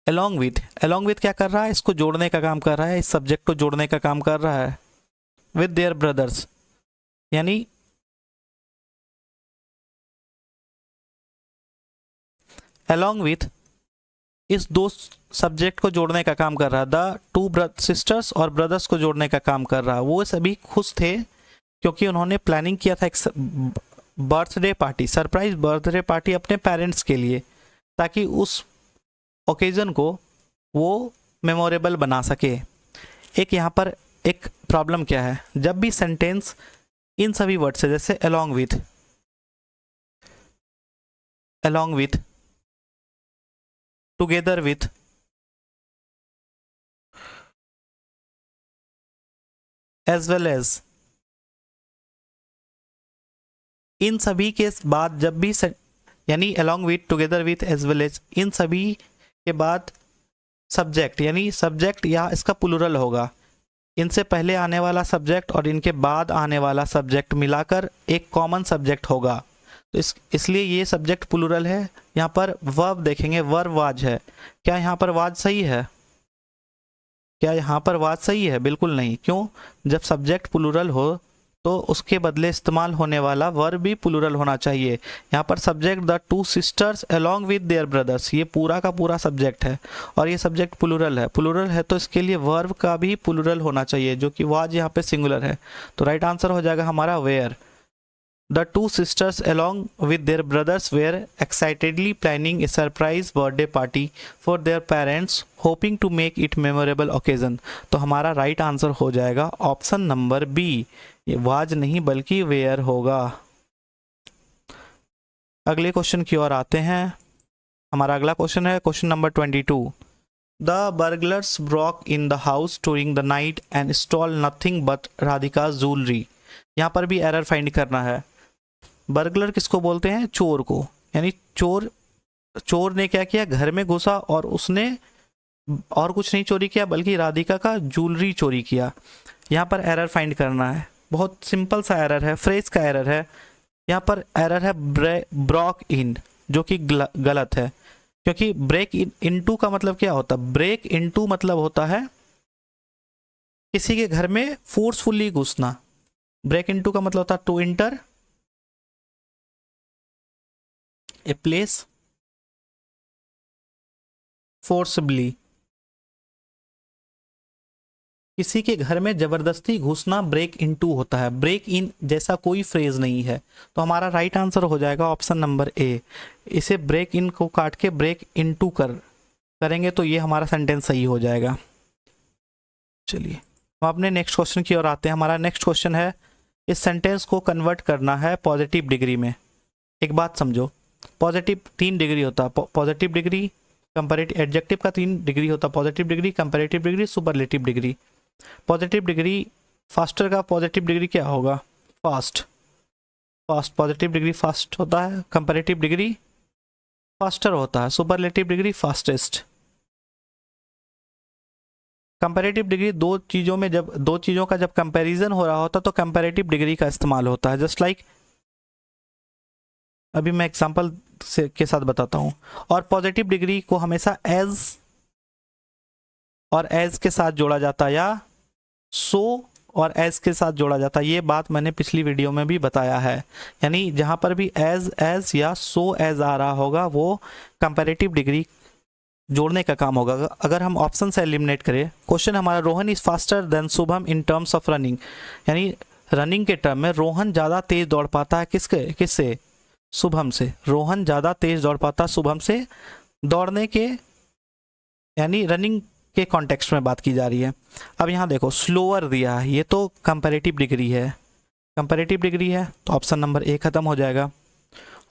along with क्या कर रहा है? इसको जोड़ने का काम कर रहा है, इस सब्जेक्ट को जोड़ने का काम कर रहा है। with their brothers यानी along with इस दो सब्जेक्ट को जोड़ने का काम कर रहा है। द टू सिस्टर्स और ब्रदर्स को जोड़ने का काम कर रहा है। वो सभी खुश थे क्योंकि उन्होंने प्लानिंग किया था एक birthday party, surprise birthday party अपने पेरेंट्स के लिए, ताकि उस ओकेजन को वो मेमोरेबल बना सके। एक यहाँ पर एक प्रॉब्लम क्या है? जब भी सेंटेंस इन सभी वर्ड से, जैसे along with, together with, as well as, इन सभी के बाद जब भी यानी along with, together with, as well as, इन सभी के बाद सब्जेक्ट, यानी सब्जेक्ट या इसका प्लूरल होगा। इनसे पहले आने वाला सब्जेक्ट और इनके बाद आने वाला सब्जेक्ट मिलाकर एक कॉमन सब्जेक्ट होगा। तो इसलिए ये सब्जेक्ट प्लूरल है। यहाँ पर वर्ब देखेंगे, वर्ब वाज है। क्या यहाँ पर वाज सही है? क्या यहाँ पर वाज सही है? बिल्कुल नहीं। क्यों? जब सब्जेक्ट प्लूरल हो तो उसके बदले इस्तेमाल होने वाला वर्ब भी प्लूरल होना चाहिए। यहाँ पर subject the two sisters along with their brothers, ये पूरा का पूरा सब्जेक्ट है और ये सब्जेक्ट प्लूरल है। प्लूरल है तो इसके लिए वर्ब का भी प्लूरल होना चाहिए, जो कि वाज यहाँ पे सिंगुलर है। तो राइट आंसर हो जाएगा हमारा where. The two sisters along with their brothers were excitedly planning a surprise birthday party for their parents, hoping to make it memorable occasion। तो हमारा राइट आंसर हो जाएगा ऑप्शन नंबर बी, ये was नहीं बल्कि वेयर होगा। अगले question की ओर आते हैं। हमारा अगला क्वेश्चन है question number 22। The burglars broke in the house during the night and stole nothing but Radhika's jewelry। यहाँ पर भी एरर फाइंड करना है। बर्गलर किसको बोलते हैं? चोर को। यानी चोर ने क्या किया? घर में घुसा और उसने और कुछ नहीं चोरी किया बल्कि राधिका का ज्वेलरी चोरी किया। यहाँ पर एरर फाइंड करना है। बहुत सिंपल सा एरर है, फ्रेज का एरर है। यहाँ पर एरर है ब्रोक इन, जो कि गलत है, क्योंकि ब्रेक इनटू का मतलब क्या होता है? ब्रेक इनटू मतलब होता है किसी के घर में फोर्सफुली घुसना। ब्रेक इनटू का मतलब होता है to enter a place forcibly, किसी के घर में जबरदस्ती घुसना ब्रेक इनटू होता है। ब्रेक इन जैसा कोई फ्रेज नहीं है, तो हमारा राइट आंसर हो जाएगा ऑप्शन नंबर ए। इसे ब्रेक इन को काट के ब्रेक इनटू करेंगे तो ये हमारा सेंटेंस सही हो जाएगा। चलिए हम अपने नेक्स्ट क्वेश्चन की ओर आते हैं। हमारा नेक्स्ट क्वेश्चन है, इस सेंटेंस को कन्वर्ट करना है पॉजिटिव डिग्री में। एक बात समझो, पॉजिटिव 3 डिग्री होता है। पॉजिटिव डिग्री, कंपैरेटिव, एडजेक्टिव का 3 डिग्री होता है, positive degree, comparative degree, superlative degree. Positive degree, faster का पॉजिटिव डिग्री क्या होगा? फास्ट। पॉजिटिव डिग्री फास्ट होता है, कंपैरेटिव डिग्री फास्टर होता है, superlative degree fastest. Comparative degree दो चीज़ों का जब कंपैरिजन हो रहा होता तो कंपैरेटिव डिग्री का इस्तेमाल होता है। जस्ट लाइक अभी मैं एग्जांपल के साथ बताता हूँ। और पॉजिटिव डिग्री को हमेशा एज और एज के साथ जोड़ा जाता है, या सो और एज के साथ जोड़ा जाता है। ये बात मैंने पिछली वीडियो में भी बताया है। यानी जहाँ पर भी एज या सो एज आ रहा होगा वो कंपैरेटिव डिग्री जोड़ने का काम होगा। अगर हम ऑप्शन से एलिमिनेट करें, क्वेश्चन हमारा, Rohan is faster than Shubham in terms of running, यानी रनिंग के टर्म में रोहन ज़्यादा तेज दौड़ पाता है किससे? शुभम से। रोहन ज़्यादा तेज दौड़ पाता है शुभम से, दौड़ने के यानी रनिंग के कॉन्टेक्स्ट में बात की जा रही है। अब यहाँ देखो स्लोअर दिया है, ये तो कंपैरेटिव डिग्री है, तो ऑप्शन नंबर ए खत्म हो जाएगा।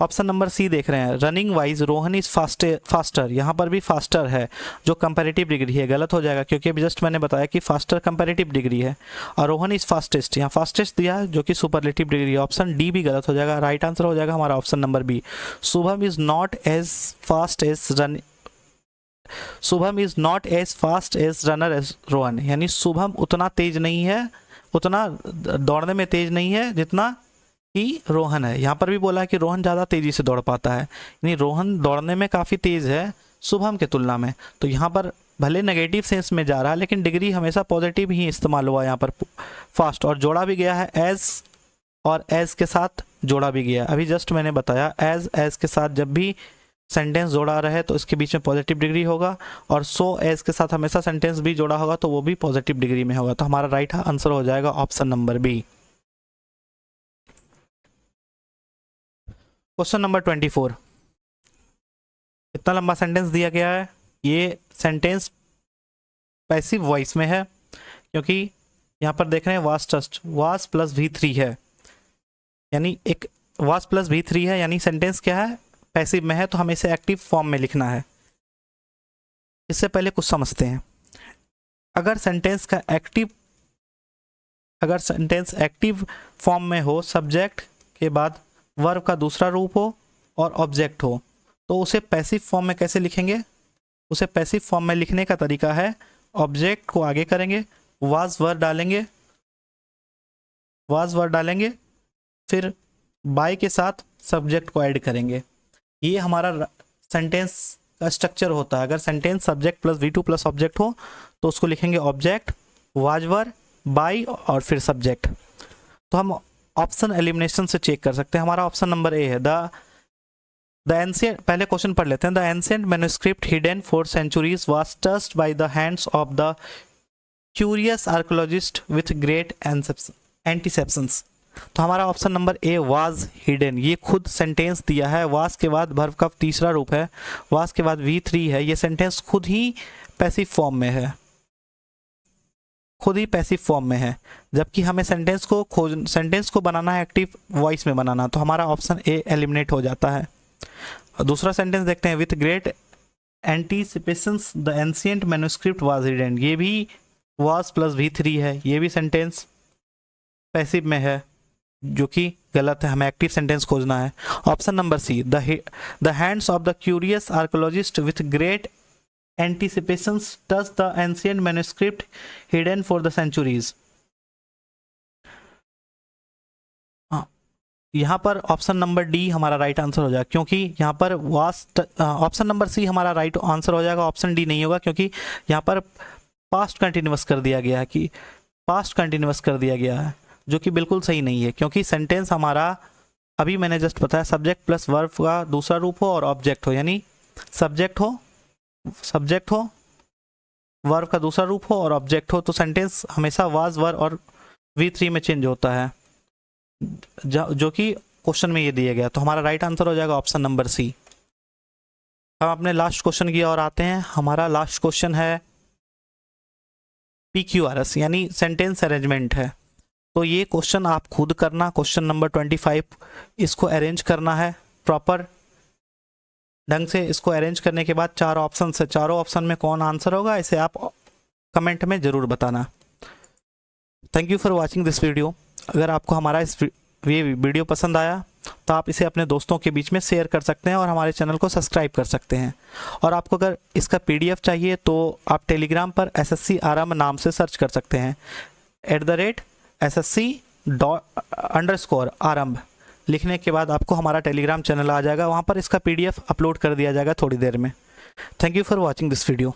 ऑप्शन नंबर सी देख रहे हैं, running wise Rohan is faster, यहाँ पर भी फास्टर है जो कंपैरेटिव डिग्री है, गलत हो जाएगा क्योंकि अभी जस्ट मैंने बताया कि फास्टर कंपैरेटिव डिग्री है। और रोहन इज फास्टेस्ट, यहाँ फास्टेस्ट दिया है जो कि सुपरलेटिव डिग्री है। ऑप्शन डी भी गलत हो जाएगा, राइट आंसर हो जाएगा हमारा option number B. Shubham is not as fast as runner as Rohan, यानी शुभम उतना तेज नहीं है, उतना दौड़ने में तेज नहीं है जितना कि रोहन है। यहाँ पर भी बोला है कि रोहन ज़्यादा तेज़ी से दौड़ पाता है, यानी रोहन दौड़ने में काफ़ी तेज़ है शुभम के तुलना में। तो यहाँ पर भले नेगेटिव सेंस में जा रहा है लेकिन डिग्री हमेशा पॉजिटिव ही इस्तेमाल हुआ यहाँ पर, फास्ट, और जोड़ा भी गया है एज, और एज के साथ जोड़ा भी गया। अभी जस्ट मैंने बताया एज के साथ जब भी सेंटेंस जोड़ा रहे तो इसके बीच में पॉजिटिव डिग्री होगा, और सो एज के साथ हमेशा सेंटेंस भी जोड़ा होगा तो वो भी पॉजिटिव डिग्री में होगा। तो हमारा राइट आंसर हो जाएगा option number B. Question number 24, इतना लंबा सेंटेंस दिया गया है। ये सेंटेंस पैसिव वॉइस में है क्योंकि यहाँ पर देख रहे हैं वास प्लस V3 है, यानी एक वास प्लस V3 है, यानी सेंटेंस क्या है? पैसिव में है, तो हमें इसे एक्टिव फॉर्म में लिखना है। इससे पहले कुछ समझते हैं। अगर सेंटेंस एक्टिव फॉर्म में हो, सब्जेक्ट के बाद वर्ब का दूसरा रूप हो और ऑब्जेक्ट हो, तो उसे पैसिव फॉर्म में कैसे लिखेंगे? उसे पैसिव फॉर्म में लिखने का तरीका है, ऑब्जेक्ट को आगे करेंगे, वाज वर्ड डालेंगे, फिर बाय के साथ सब्जेक्ट को ऐड करेंगे। ये हमारा सेंटेंस का स्ट्रक्चर होता है। अगर sentence subject plus V2 plus object हो तो उसको लिखेंगे ऑब्जेक्ट, वाज वर्ड, बाय और फिर सब्जेक्ट। तो हम ऑप्शन एलिमिनेशन से चेक कर सकते हैं। हमारा ऑप्शन नंबर ए है, द एंशिएंट, पहले क्वेश्चन पढ़ लेते हैं। The ancient manuscript hidden for centuries was touched by the hands of the curious archaeologist with great anticipations. तो हमारा option number A was hidden, ये खुद सेंटेंस दिया है, वाज के बाद वर्ब का तीसरा रूप है, वाज के बाद V3 है, ये सेंटेंस खुद ही पैसिव फॉर्म में है, जबकि हमें सेंटेंस को बनाना है एक्टिव वॉइस में बनाना, तो हमारा ऑप्शन ए एलिमिनेट हो जाता है। दूसरा सेंटेंस देखते हैं, with great anticipations the ancient manuscript was hidden, ये भी वाज प्लस V3 है, ये भी सेंटेंस पैसिव में है जो कि गलत है, हमें एक्टिव सेंटेंस खोजना है। Option number C, the hands of the curious archaeologist with great anticipations touch the ancient manuscript hidden for the centuries। यहाँ पर ऑप्शन नंबर डी हमारा राइट आंसर हो जाएगा, क्योंकि यहाँ पर ऑप्शन नंबर सी हमारा राइट आंसर हो जाएगा, ऑप्शन डी नहीं होगा, क्योंकि यहाँ पर पास्ट कंटिन्यूअस कर दिया गया है, जो कि बिल्कुल सही नहीं है, क्योंकि सेंटेंस हमारा अभी मैंने जस्ट बताया सब्जेक्ट प्लस वर्ब का दूसरा रूप हो और ऑब्जेक्ट हो, यानी सब्जेक्ट हो, वर्ब का दूसरा रूप हो और ऑब्जेक्ट हो, तो सेंटेंस हमेशा वाज, वर और V3 में चेंज होता है, जो कि क्वेश्चन में ये दिया गया। तो हमारा राइट आंसर हो जाएगा ऑप्शन नंबर सी। हम अपने लास्ट क्वेश्चन की ओर आते हैं। हमारा लास्ट क्वेश्चन है PQRS यानी सेंटेंस अरेंजमेंट है। तो ये क्वेश्चन आप खुद करना, क्वेश्चन नंबर 25, इसको अरेंज करना है प्रॉपर ढंग से। इसको अरेंज करने के बाद 4 ऑप्शन है, चारों ऑप्शन में कौन आंसर होगा इसे आप कमेंट में ज़रूर बताना। Thank you for watching this video. अगर आपको हमारा ये वीडियो पसंद आया तो आप इसे अपने दोस्तों के बीच में शेयर कर सकते हैं और हमारे चैनल को सब्सक्राइब कर सकते हैं। और आपको अगर इसका PDF चाहिए तो आप टेलीग्राम पर SSC आरंभ नाम से सर्च कर सकते हैं, @SSC_आरंभ लिखने के बाद आपको हमारा टेलीग्राम चैनल आ जाएगा, वहाँ पर इसका PDF अपलोड कर दिया जाएगा थोड़ी देर में। Thank you for watching this video.